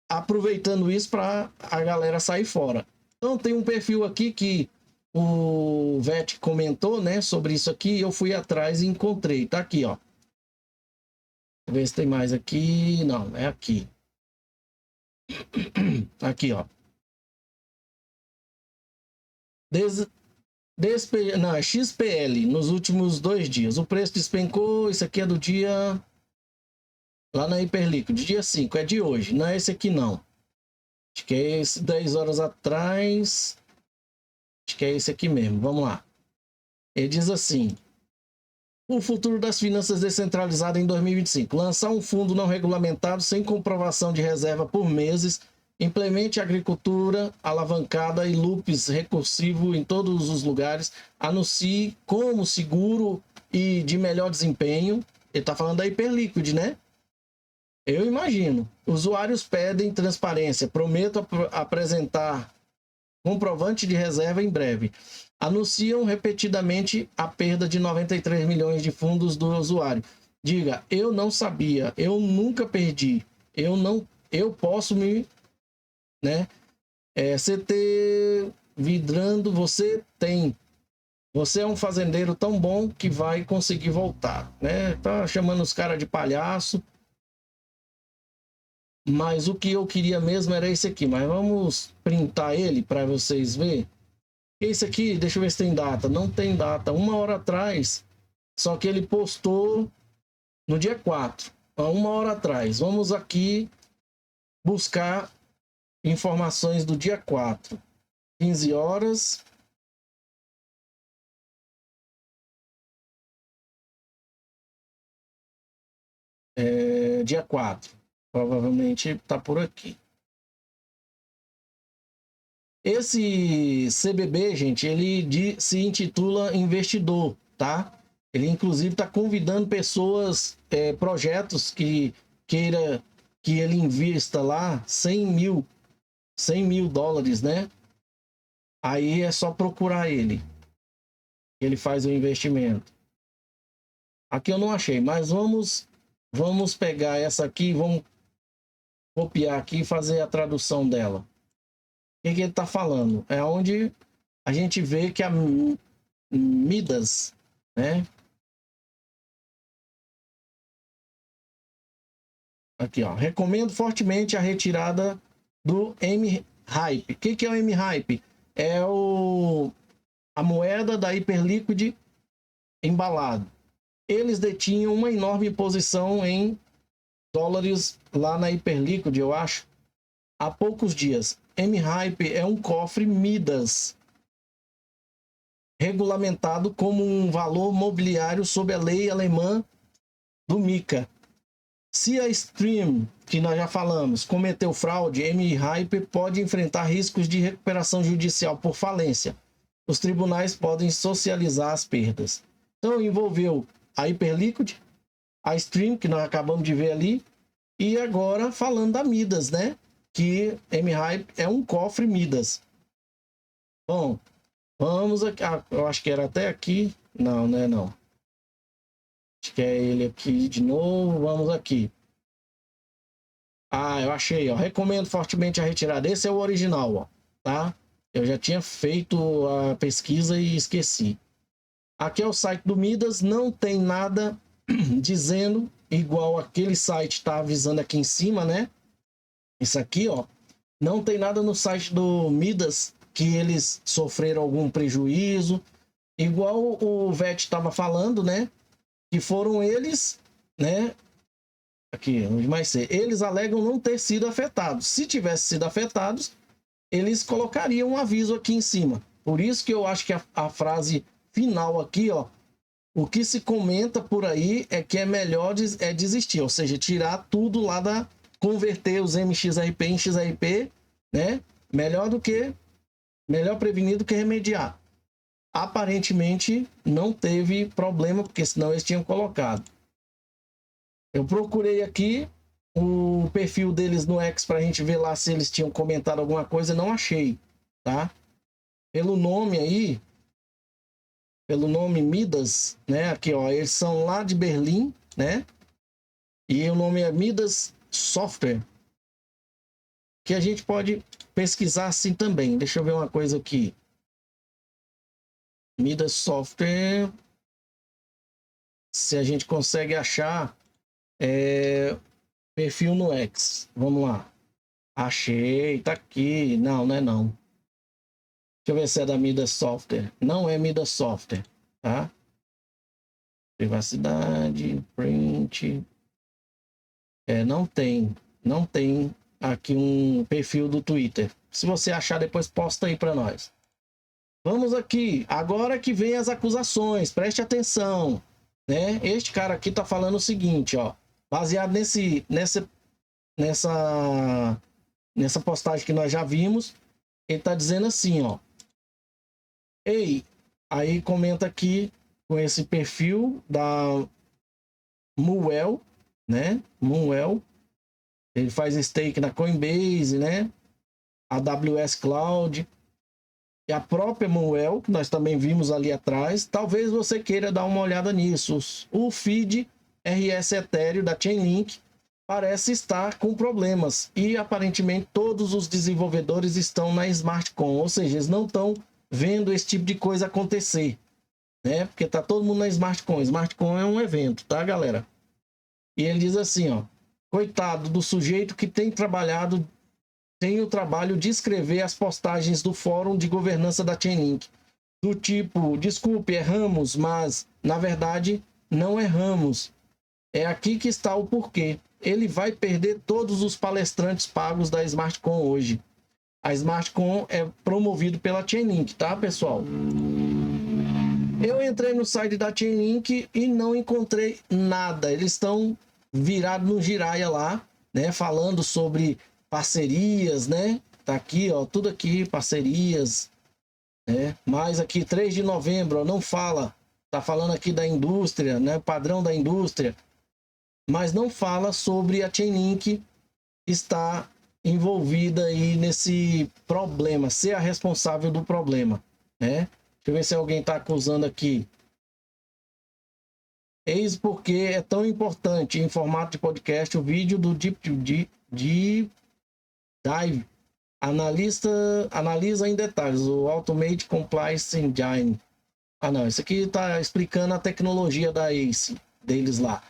aproveitando isso para a galera sair fora. Então tem um perfil aqui que o VET comentou, né, sobre isso aqui, eu fui atrás e encontrei. Tá aqui, ó. Deixa eu ver se tem mais aqui. Não, é aqui. Aqui, ó. Não, é XPL nos últimos 2 dias. O preço despencou. Isso aqui é do dia... Lá na Hiperliquid, dia 5, é de hoje, não é esse aqui não. Acho que é esse 10 horas atrás. Acho que é esse aqui mesmo, vamos lá. Ele diz assim: o futuro das finanças descentralizadas em 2025. Lançar um fundo não regulamentado sem comprovação de reserva por meses. Implemente agricultura alavancada e loops recursivo em todos os lugares. Anuncie como seguro e de melhor desempenho. Ele está falando da Hiperliquid, né? Eu imagino. Usuários pedem transparência. Prometo apresentar comprovante de reserva em breve. Anunciam repetidamente a perda de 93 milhões de fundos do usuário. Diga, eu não sabia, eu nunca perdi. Eu posso me, né? CT vidrando, você tem. Você é um fazendeiro tão bom que vai conseguir voltar, né? Tá chamando os caras de palhaço. Mas o que eu queria mesmo era esse aqui. Mas vamos printar ele para vocês verem. Esse aqui, deixa eu ver se tem data. Não tem data. 1 hora atrás. Só que ele postou no dia 4. Há 1 hora atrás. Vamos aqui buscar informações do dia 4. 15 horas. Dia 4. Provavelmente está por aqui. Esse CBB, gente, ele se intitula investidor, tá? Ele, inclusive, está convidando pessoas, projetos que queira que ele invista lá 100 mil dólares, né? Aí é só procurar ele. Ele faz o investimento. Aqui eu não achei, mas vamos pegar essa aqui, vamos copiar aqui e fazer a tradução dela. O que ele está falando? É onde a gente vê que a Midas, né? Aqui, ó. Recomendo fortemente a retirada do M-Hype. O que é o M-Hype? É a moeda da Hyperliquid embalado. Eles detinham uma enorme posição em dólares lá na Hyperliquid, eu acho, há poucos dias. M-Hype é um cofre Midas, regulamentado como um valor mobiliário sob a lei alemã do MiCA. Se a Stream, que nós já falamos, cometeu fraude, M-Hype pode enfrentar riscos de recuperação judicial por falência. Os tribunais podem socializar as perdas. Então, envolveu a Hyperliquid, a Stream, que nós acabamos de ver ali, e agora falando da Midas, né? Que M-Hype é um cofre Midas. Bom, vamos aqui. Eu acho que era até aqui. Não, né? Não. Acho que é ele aqui de novo. Vamos aqui. Eu achei, ó. Recomendo fortemente a retirada. Esse é o original, ó. Tá? Eu já tinha feito a pesquisa e esqueci. Aqui é o site do Midas. Não tem nada dizendo, igual aquele site tá avisando aqui em cima, né? Isso aqui, ó, não tem nada no site do Midas que eles sofreram algum prejuízo, igual o Vet estava falando, né? Que foram eles, né? Aqui, onde mais ser? Eles alegam não ter sido afetados. Se tivesse sido afetados, eles colocariam um aviso aqui em cima. Por isso que eu acho que a frase final aqui, ó, o que se comenta por aí é que é melhor desistir, ou seja, tirar tudo lá converter os MXRP em XRP, né? Melhor prevenir do que remediar. Aparentemente não teve problema, porque senão eles tinham colocado. Eu procurei aqui o perfil deles no X para a gente ver lá se eles tinham comentado alguma coisa, não achei, tá? Pelo nome aí, pelo nome Midas, né? Aqui, ó, eles são lá de Berlim, né? E o nome é Midas Software, que a gente pode pesquisar assim também. Deixa eu ver uma coisa aqui. Midas Software, se a gente consegue achar perfil no X. Vamos lá. Achei, tá aqui. Não, não é não. Deixa eu ver se é da Midas Software. Não é Midas Software, tá? Privacidade, print. Não tem aqui um perfil do Twitter. Se você achar, depois posta aí para nós. Vamos aqui, agora que vem as acusações, preste atenção, né? Este cara aqui tá falando o seguinte, ó, baseado nessa postagem que nós já vimos, ele tá dizendo assim, ó, ei, aí comenta aqui com esse perfil da Muel, né? Muel, ele faz stake na Coinbase, né? AWS Cloud e a própria Muel, que nós também vimos ali atrás. Talvez você queira dar uma olhada nisso. O feed RS Ethereum da Chainlink parece estar com problemas e aparentemente todos os desenvolvedores estão na SmartCon, ou seja, eles não estão vendo esse tipo de coisa acontecer, né? Porque tá todo mundo na SmartCon. SmartCon é um evento, tá, galera? E ele diz assim, ó, coitado do sujeito que tem o trabalho de escrever as postagens do fórum de governança da Chainlink, do tipo, desculpe, erramos, mas na verdade não erramos. É aqui que está o porquê. Ele vai perder todos os palestrantes pagos da SmartCon hoje. A SmartCon é promovido pela Chainlink, tá, pessoal? Eu entrei no site da Chainlink e não encontrei nada. Eles estão virados no giraia lá, né? Falando sobre parcerias, né? Tá aqui, ó, tudo aqui, parcerias, né? Mas aqui, 3 de novembro, ó, não fala. Tá falando aqui da indústria, né? Padrão da indústria. Mas não fala sobre a Chainlink estar envolvida aí nesse problema, ser a responsável do problema, né? Deixa eu ver se alguém está acusando aqui. Eis porque é tão importante em formato de podcast o vídeo do Deep Dive. Analisa em detalhes o Automate Compliance Engine. Ah, não, isso aqui está explicando a tecnologia da ACE deles lá.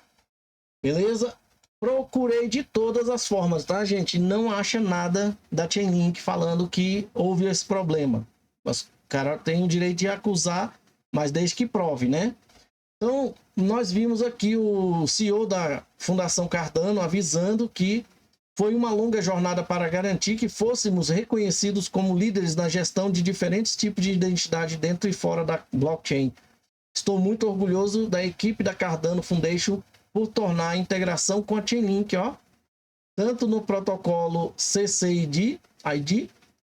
Beleza? Procurei de todas as formas, tá, gente? Não acha nada da Chainlink falando que houve esse problema. Mas o cara tem o direito de acusar, mas desde que prove, né? Então, nós vimos aqui o CEO da Fundação Cardano avisando que foi uma longa jornada para garantir que fôssemos reconhecidos como líderes na gestão de diferentes tipos de identidade dentro e fora da blockchain. Estou muito orgulhoso da equipe da Cardano Foundation por tornar a integração com a Chainlink, ó, tanto no protocolo CCID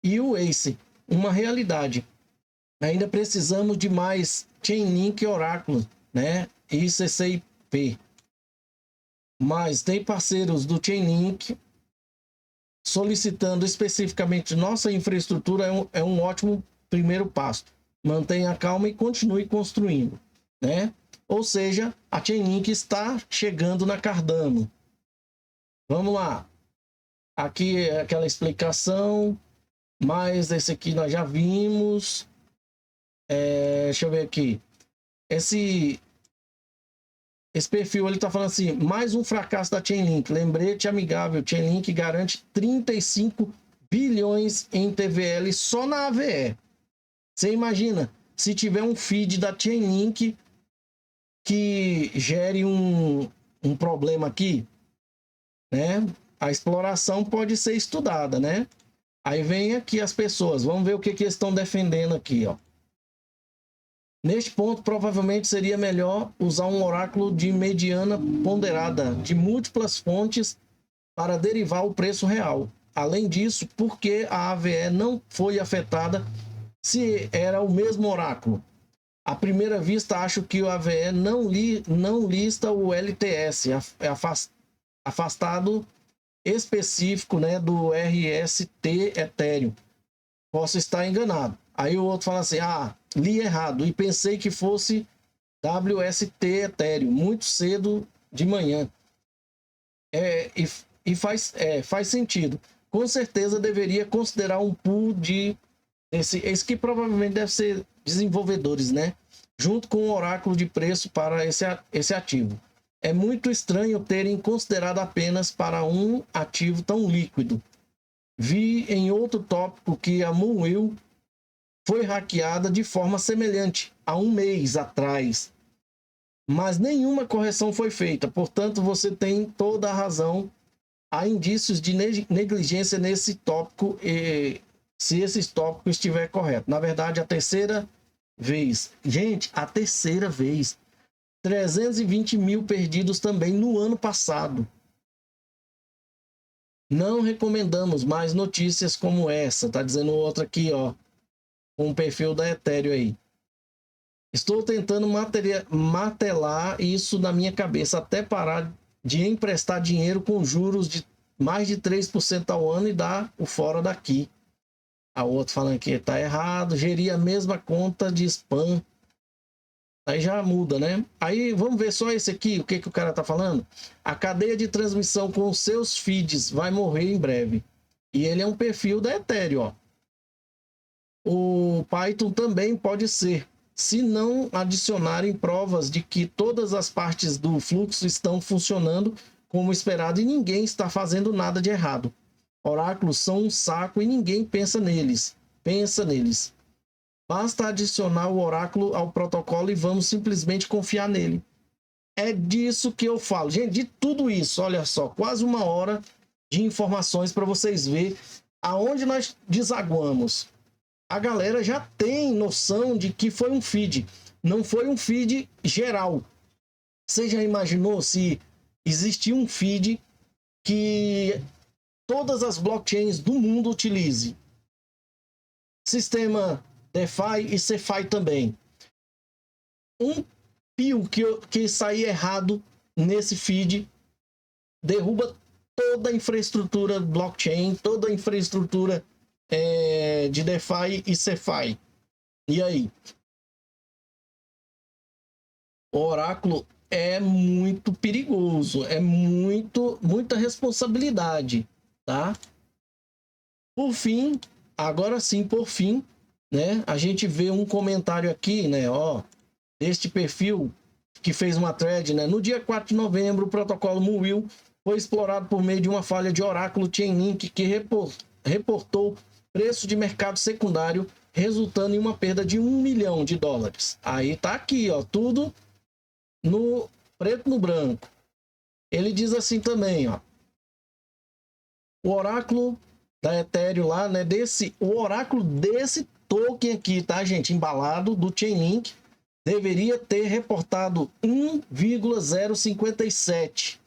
e o ACE, uma realidade. Ainda precisamos de mais Chainlink e Oracle, né, e CCIP. Mas tem parceiros do Chainlink solicitando especificamente nossa infraestrutura, é um ótimo primeiro passo. Mantenha calma e continue construindo, né? Ou seja, a Chainlink está chegando na Cardano. Vamos lá. Aqui é aquela explicação, mas esse aqui nós já vimos. Deixa eu ver aqui. Esse perfil ele está falando assim, mais um fracasso da Chainlink. Lembrete amigável, Chainlink garante 35 bilhões em TVL só na AVE. Você imagina, se tiver um feed da Chainlink que gere um problema aqui, né? A exploração pode ser estudada, né? Aí vem aqui as pessoas, vamos ver o que eles estão defendendo aqui, ó. Neste ponto, provavelmente seria melhor usar um oráculo de mediana ponderada de múltiplas fontes para derivar o preço real. Além disso, por que a AVE não foi afetada se era o mesmo oráculo? À primeira vista, acho que o AVE não lista o LTS, afastado específico, né, do RST Ethereum. Posso estar enganado. Aí o outro fala assim, li errado e pensei que fosse WST Ethereum, muito cedo de manhã. Faz sentido. Com certeza deveria considerar um pool esse que provavelmente deve ser desenvolvedores, né? Junto com o oráculo de preço para esse ativo. É muito estranho terem considerado apenas para um ativo tão líquido. Vi em outro tópico que a Moonwheel foi hackeada de forma semelhante há um mês atrás, mas nenhuma correção foi feita. Portanto, você tem toda a razão. Há indícios de negligência nesse tópico, se esse tópico estiver correto. Na verdade, a terceira vez. Gente, a terceira vez. 320 mil perdidos também no ano passado. Não recomendamos mais notícias como essa. Tá dizendo outra aqui, ó. Com o perfil da Ethereum aí. Estou tentando martelar isso na minha cabeça até parar de emprestar dinheiro com juros de mais de 3% ao ano e dar o fora daqui. A outra falando que tá errado, gerir a mesma conta de spam. Aí já muda, né? Aí vamos ver só esse aqui, o que o cara tá falando? A cadeia de transmissão com os seus feeds vai morrer em breve. E ele é um perfil da Ethereum, ó. O Python também pode ser, se não adicionarem provas de que todas as partes do fluxo estão funcionando como esperado e ninguém está fazendo nada de errado. Oráculos são um saco e ninguém pensa neles. Basta adicionar o oráculo ao protocolo e vamos simplesmente confiar nele. É disso que eu falo. Gente, de tudo isso, olha só, quase uma hora de informações para vocês verem aonde nós desaguamos? A galera já tem noção de que foi um feed, não foi um feed geral. Você já imaginou se existir um feed que todas as blockchains do mundo utilizem? Sistema DeFi e CeFi também. Um pio que sair errado nesse feed derruba toda a infraestrutura blockchain, toda a infraestrutura de DeFi e CeFi. E aí? O oráculo é muito perigoso, é muita responsabilidade, tá? Por fim, agora sim, por fim, né? A gente vê um comentário aqui, né? Ó, deste perfil que fez uma thread, né? No dia 4 de novembro, o protocolo Muil foi explorado por meio de uma falha de oráculo Chainlink que reportou preço de mercado secundário, resultando em uma perda de $1 milhão. Aí tá aqui, ó, tudo no preto no branco. Ele diz assim também, ó. O oráculo da Ethereum lá, né, o oráculo desse token aqui, tá, gente, embalado do Chainlink, deveria ter reportado 1,057.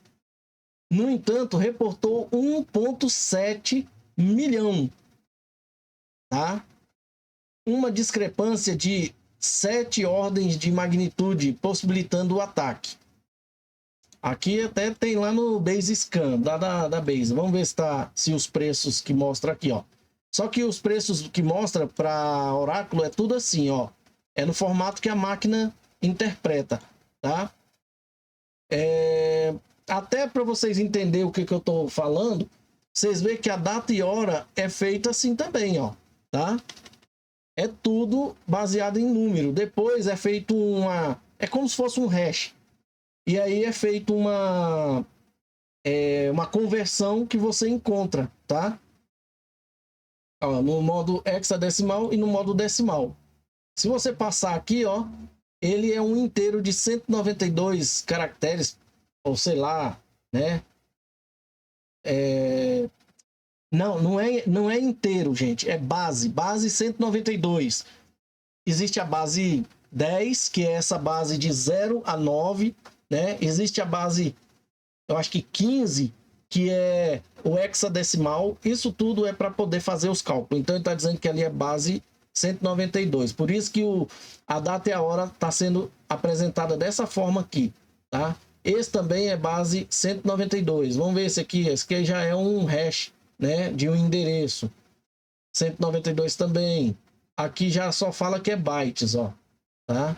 No entanto, reportou 1,7 milhão. Tá? Uma discrepância de 7 ordens de magnitude, possibilitando o ataque. Aqui até tem lá no Base Scan da Base. Vamos ver se os preços que mostra aqui, ó. Só que os preços que mostra para oráculo é tudo assim, ó. É no formato que a máquina interpreta, tá? Até para vocês entenderem o que eu estou falando, vocês veem que a data e hora é feita assim também, ó, tá? É tudo baseado em número. Depois é feito é como se fosse um hash. E aí é feito uma conversão que você encontra, tá? Ó, no modo hexadecimal e no modo decimal. Se você passar aqui, ó, ele é um inteiro de 192 caracteres, ou sei lá, né? Não é inteiro, gente. É base 192. Existe a base 10, que é essa base de 0 a 9, né? Existe a base, eu acho que 15, que é o hexadecimal. Isso tudo é para poder fazer os cálculos. Então ele está dizendo que ali é base 192. Por isso que a data e a hora está sendo apresentada dessa forma aqui, tá? Esse também é base 192. Vamos ver esse aqui. Esse aqui já é um hash, né, de um endereço. 192 também. Aqui já só fala que é bytes, ó, tá?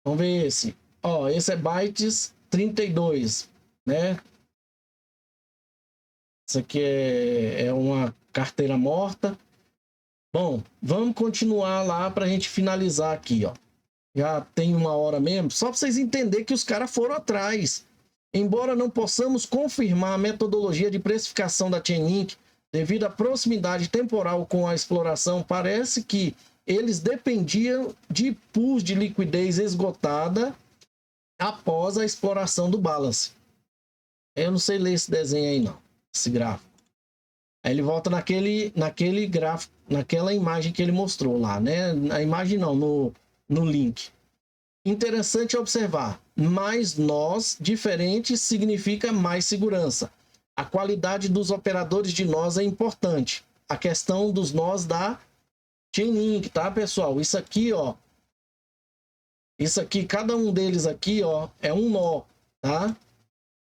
Vamos ver esse. Ó, esse é bytes 32, né? Isso aqui é uma carteira morta. Bom, vamos continuar lá para a gente finalizar aqui, ó. Já tem 1 hora mesmo, só para vocês entenderem que os caras foram atrás. Embora não possamos confirmar a metodologia de precificação da Chainlink, devido à proximidade temporal com a exploração, parece que eles dependiam de pools de liquidez esgotada após a exploração do balance. Eu não sei ler esse desenho aí não, esse gráfico. Aí ele volta naquele gráfico, naquela imagem que ele mostrou lá, né? A imagem não, no link. Interessante observar, mais nós diferentes significa mais segurança. A qualidade dos operadores de nós é importante. A questão dos nós da Chainlink, tá, pessoal? Isso aqui, ó. Isso aqui, cada um deles aqui, ó, é um nó, tá?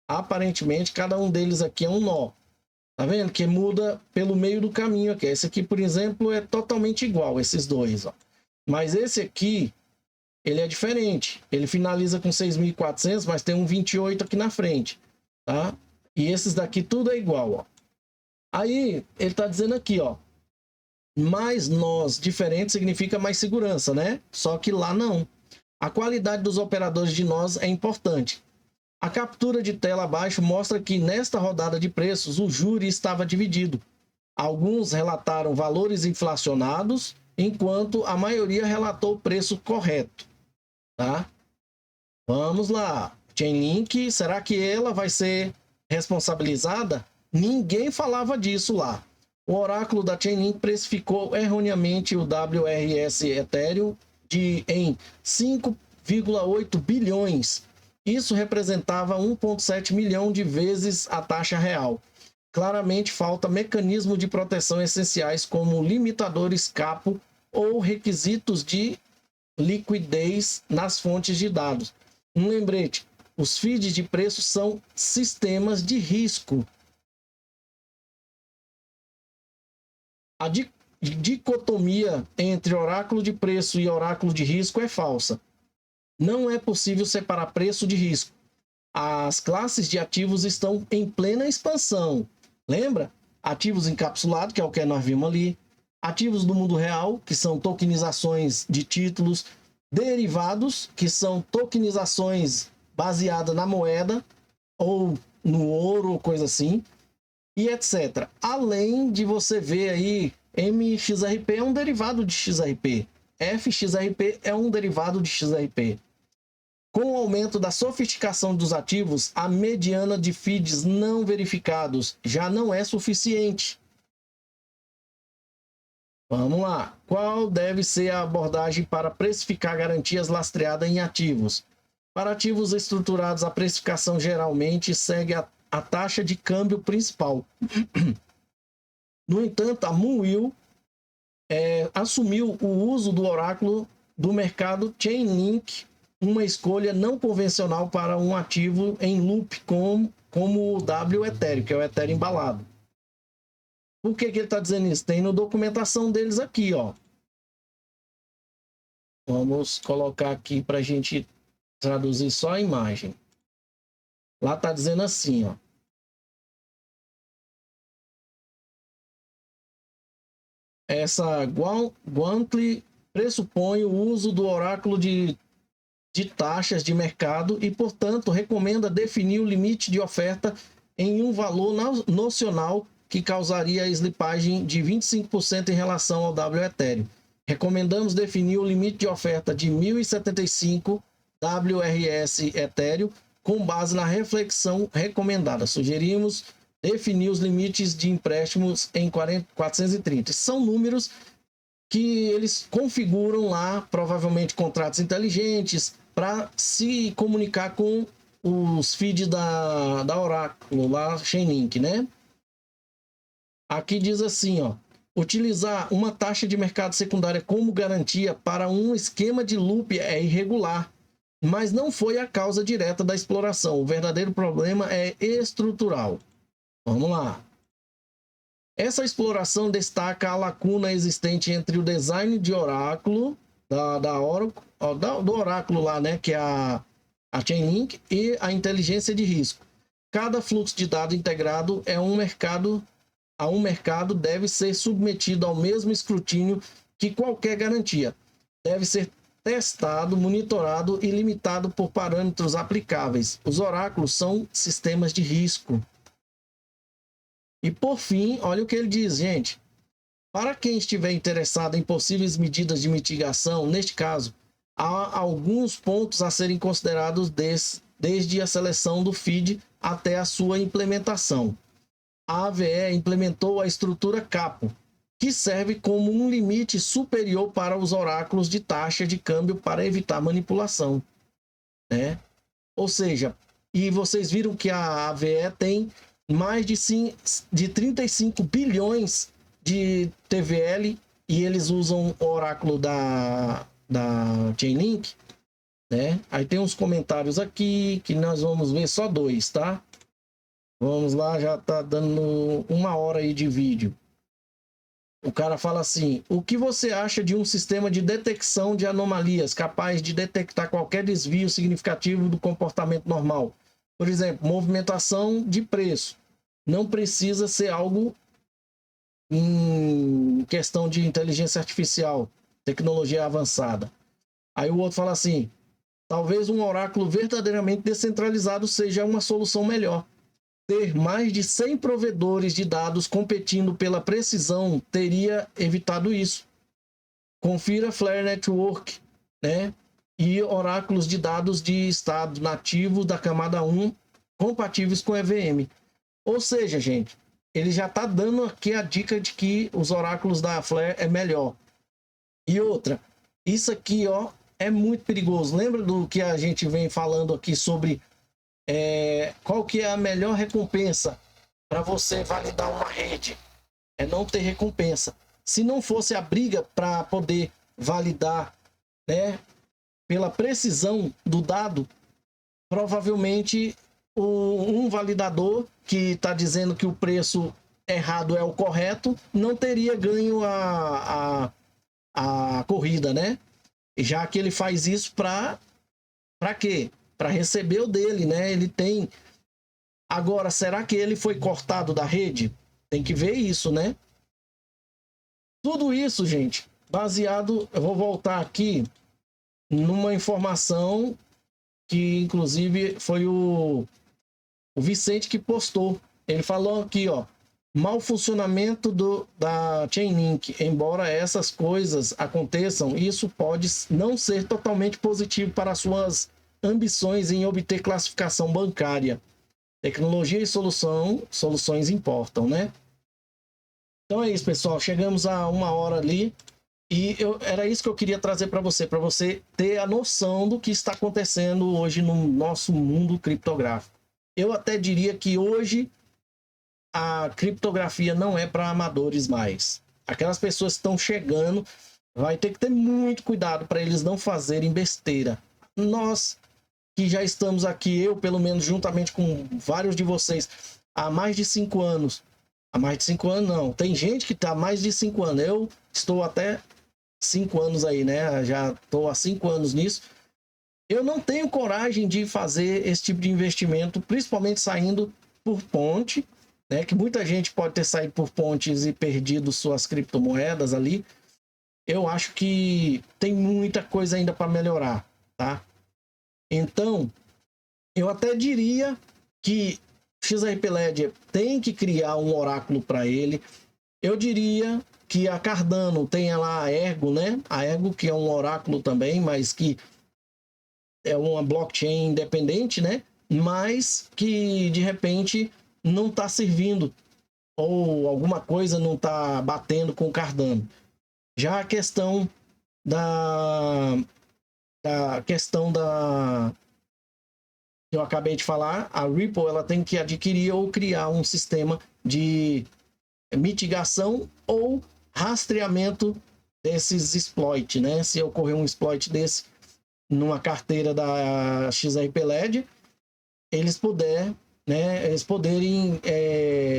Aparentemente, cada um deles aqui é um nó. Tá vendo? Que muda pelo meio do caminho aqui. Esse aqui, por exemplo, é totalmente igual, esses dois, ó. Mas esse aqui, ele é diferente. Ele finaliza com 6.400, mas tem um 28 aqui na frente, tá? E esses daqui tudo é igual, ó. Aí, ele tá dizendo aqui, ó. Mais nós diferentes significa mais segurança, né? Só que lá não. A qualidade dos operadores de nós é importante. A captura de tela abaixo mostra que nesta rodada de preços o júri estava dividido. Alguns relataram valores inflacionados, enquanto a maioria relatou o preço correto, tá? Vamos lá. Chainlink, será que ela vai ser responsabilizada? Ninguém falava disso lá. o oráculo da Chainlink precificou erroneamente o WRS Ethereum em 5,8 bilhões. Isso representava 1,7 milhão de vezes a taxa real. Claramente falta mecanismos de proteção essenciais como limitadores capo ou requisitos de liquidez nas fontes de dados. Um lembrete, os feeds de preço são sistemas de risco. A dicotomia entre oráculo de preço e oráculo de risco é falsa. Não é possível separar preço de risco. As classes de ativos estão em plena expansão. Lembra? Ativos encapsulados, que é o que nós vimos ali. Ativos do mundo real, que são tokenizações de títulos. Derivados, que são tokenizações baseadas na moeda ou no ouro, ou coisa assim. E etc. Além de você ver aí, MXRP é um derivado de XRP. FXRP é um derivado de XRP. Com o aumento da sofisticação dos ativos, a mediana de feeds não verificados já não é suficiente. Vamos lá. Qual deve ser a abordagem para precificar garantias lastreadas em ativos? Para ativos estruturados, a precificação geralmente segue a taxa de câmbio principal. No entanto, a Moonwheel assumiu o uso do oráculo do mercado Chainlink, uma escolha não convencional para um ativo em loop como o W Ethereum, que é o Ethereum embalado. Por que ele está dizendo isso? Tem na documentação deles aqui, ó. Vamos colocar aqui para a gente traduzir só a imagem. Lá está dizendo assim, ó. Essa Guantly pressupõe o uso do oráculo de taxas de mercado e, portanto, recomenda definir o limite de oferta em um valor nocional que causaria a slipagem de 25% em relação ao W Ethereum. Recomendamos definir o limite de oferta de 1.075 WRS Ethereum com base na reflexão recomendada. Sugerimos definir os limites de empréstimos em 430. São números que eles configuram lá, provavelmente contratos inteligentes, para se comunicar com os feeds da Oráculo, lá Chainlink, né? Aqui diz assim, ó, utilizar uma taxa de mercado secundária como garantia para um esquema de loop é irregular, mas não foi a causa direta da exploração. O verdadeiro problema é estrutural. Vamos lá. Essa exploração destaca a lacuna existente entre o design de oráculo do oráculo lá, né, que é a Chainlink, e a inteligência de risco. Cada fluxo de dados integrado a um mercado deve ser submetido ao mesmo escrutínio que qualquer garantia. Deve ser testado, monitorado e limitado por parâmetros aplicáveis. Os oráculos são sistemas de risco. E por fim, olha o que ele diz, gente. Para quem estiver interessado em possíveis medidas de mitigação, neste caso, há alguns pontos a serem considerados desde a seleção do feed até a sua implementação. A AVE implementou a estrutura capo, que serve como um limite superior para os oráculos de taxa de câmbio para evitar manipulação, né? Ou seja, e vocês viram que a AVE tem mais de 35 bilhões de TVL e eles usam o oráculo da Chainlink, né? Aí tem uns comentários aqui que nós vamos ver só 2, tá? Vamos lá, já tá dando 1 hora aí de vídeo. O cara fala assim: o que você acha de um sistema de detecção de anomalias capaz de detectar qualquer desvio significativo do comportamento normal? Por exemplo, movimentação de preço. Não precisa ser algo em questão de inteligência artificial, tecnologia avançada. Aí o outro fala assim: talvez um oráculo verdadeiramente descentralizado seja uma solução melhor. Ter mais de 100 provedores de dados competindo pela precisão teria evitado isso. Confira Flare Network, né? E oráculos de dados de estado nativo da camada 1 compatíveis com EVM. Ou seja, gente, ele já está dando aqui a dica de que os oráculos da Flare é melhor. E outra, isso aqui, ó, é muito perigoso. Lembra do que a gente vem falando aqui sobre qual que é a melhor recompensa para você validar uma rede? É não ter recompensa. Se não fosse a briga para poder validar, né, pela precisão do dado, provavelmente um validador que está dizendo que o preço errado é o correto não teria ganho a corrida, né? Já que ele faz isso para quê? Para receber o dele, né? Ele tem. Agora, será que ele foi cortado da rede? Tem que ver isso, né? Tudo isso, gente, baseado. Eu vou voltar aqui numa informação que, inclusive, foi o Vicente que postou. Ele falou aqui, ó. Mau funcionamento da Chainlink. Embora essas coisas aconteçam, isso pode não ser totalmente positivo para suas ambições em obter classificação bancária. Tecnologia e soluções importam, né? Então é isso, pessoal. Chegamos a 1 hora ali. E era isso que eu queria trazer para você ter a noção do que está acontecendo hoje no nosso mundo criptográfico. Eu até diria que hoje a criptografia não é para amadores mais. Aquelas pessoas que estão chegando, vai ter que ter muito cuidado para eles não fazerem besteira. Nós que já estamos aqui, eu pelo menos juntamente com vários de vocês, há mais de 5 anos. Há mais de 5 anos não, tem gente que está há mais de 5 anos. Eu estou até 5 anos aí, né? Já estou há 5 anos nisso. Eu não tenho coragem de fazer esse tipo de investimento, principalmente saindo por ponte, né, que muita gente pode ter saído por pontes e perdido suas criptomoedas ali. Eu acho que tem muita coisa ainda para melhorar, tá? Então, eu até diria que XRP Ledger tem que criar um oráculo para ele. Eu diria que a Cardano tem lá a Ergo, né? A Ergo, que é um oráculo também, mas que é uma blockchain independente, né? Mas que, de repente, não está servindo ou alguma coisa não está batendo com o Cardano. Já a questão que eu acabei de falar, a Ripple ela tem que adquirir ou criar um sistema de mitigação ou rastreamento desses exploits, né? Se ocorrer um exploit desse numa carteira da XRP Ledger, eles poderem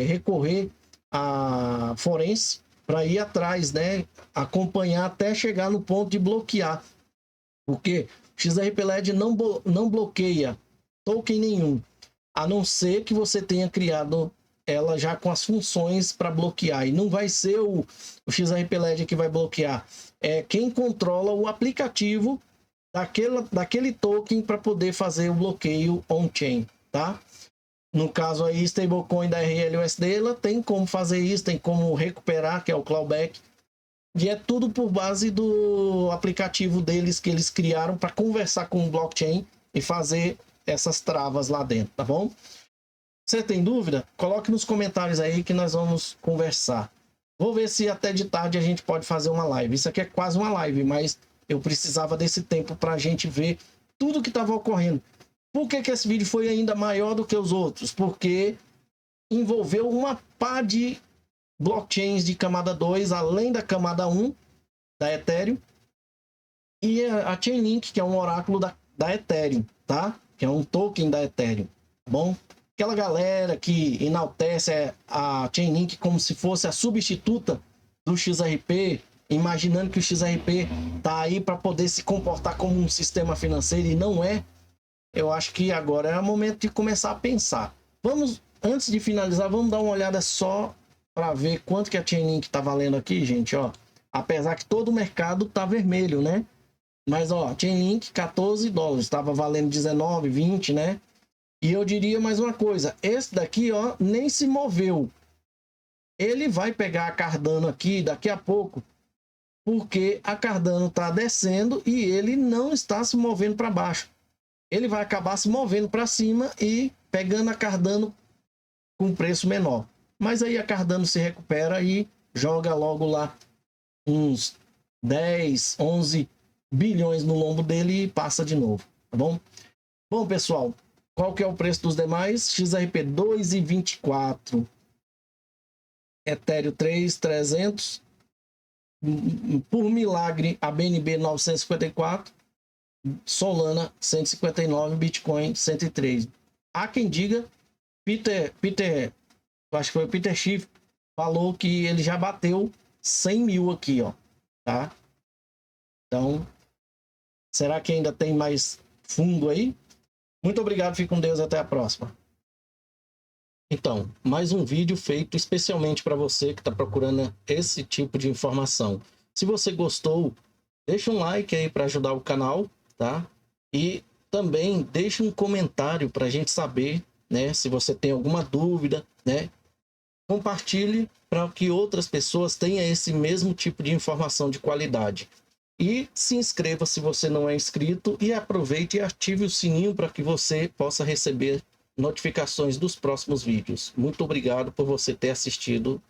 recorrer a forense para ir atrás, né? Acompanhar até chegar no ponto de bloquear. Porque XRP Ledger não bloqueia token nenhum, a não ser que você tenha criado ela já com as funções para bloquear. E não vai ser o XRP Ledger que vai bloquear. É quem controla o aplicativo daquele token para poder fazer o bloqueio on-chain, tá? No caso aí, stablecoin da RLUSD, ela tem como fazer isso, tem como recuperar, que é o clawback. E é tudo por base do aplicativo deles que eles criaram para conversar com o blockchain e fazer essas travas lá dentro, tá bom? Você tem dúvida? Coloque nos comentários aí que nós vamos conversar. Vou ver se até de tarde a gente pode fazer uma live. Isso aqui é quase uma live, mas eu precisava desse tempo para a gente ver tudo que estava ocorrendo. Por que esse vídeo foi ainda maior do que os outros? Porque envolveu uma pá de blockchains de camada 2, além da camada 1 da Ethereum, e a Chainlink, que é um oráculo da Ethereum, tá? Que é um token da Ethereum, tá bom? Aquela galera que enaltece a Chainlink como se fosse a substituta do XRP, imaginando que o XRP tá aí para poder se comportar como um sistema financeiro, e não é. Eu acho que agora é o momento de começar a pensar. Antes de finalizar, vamos dar uma olhada só para ver quanto que a Chainlink tá valendo aqui, gente, ó. Apesar que todo o mercado tá vermelho, né? Mas, ó, Chainlink, $14, estava valendo 19, 20, né? E eu diria mais uma coisa, esse daqui, ó, nem se moveu. Ele vai pegar a Cardano aqui daqui a pouco, porque a Cardano tá descendo e ele não está se movendo para baixo. Ele vai acabar se movendo para cima e pegando a Cardano com preço menor. mas aí a Cardano se recupera e joga logo lá uns 10, 11 bilhões no lombo dele e passa de novo, tá bom? Bom, pessoal, qual que é o preço dos demais? XRP 2,24, Ethereum 3,300, por milagre a BNB 954, Solana 159, Bitcoin 103. Há quem diga, acho que foi o Peter Schiff, falou que ele já bateu 100 mil aqui, ó, tá? Então, será que ainda tem mais fundo aí? Muito obrigado, fique com Deus, até a próxima. Então, mais um vídeo feito especialmente para você que está procurando esse tipo de informação. Se você gostou, deixa um like aí para ajudar o canal, tá? E também deixa um comentário para a gente saber, né? Se você tem alguma dúvida, né? Compartilhe para que outras pessoas tenham esse mesmo tipo de informação de qualidade. E se inscreva se você não é inscrito e aproveite e ative o sininho para que você possa receber notificações dos próximos vídeos. Muito obrigado por você ter assistido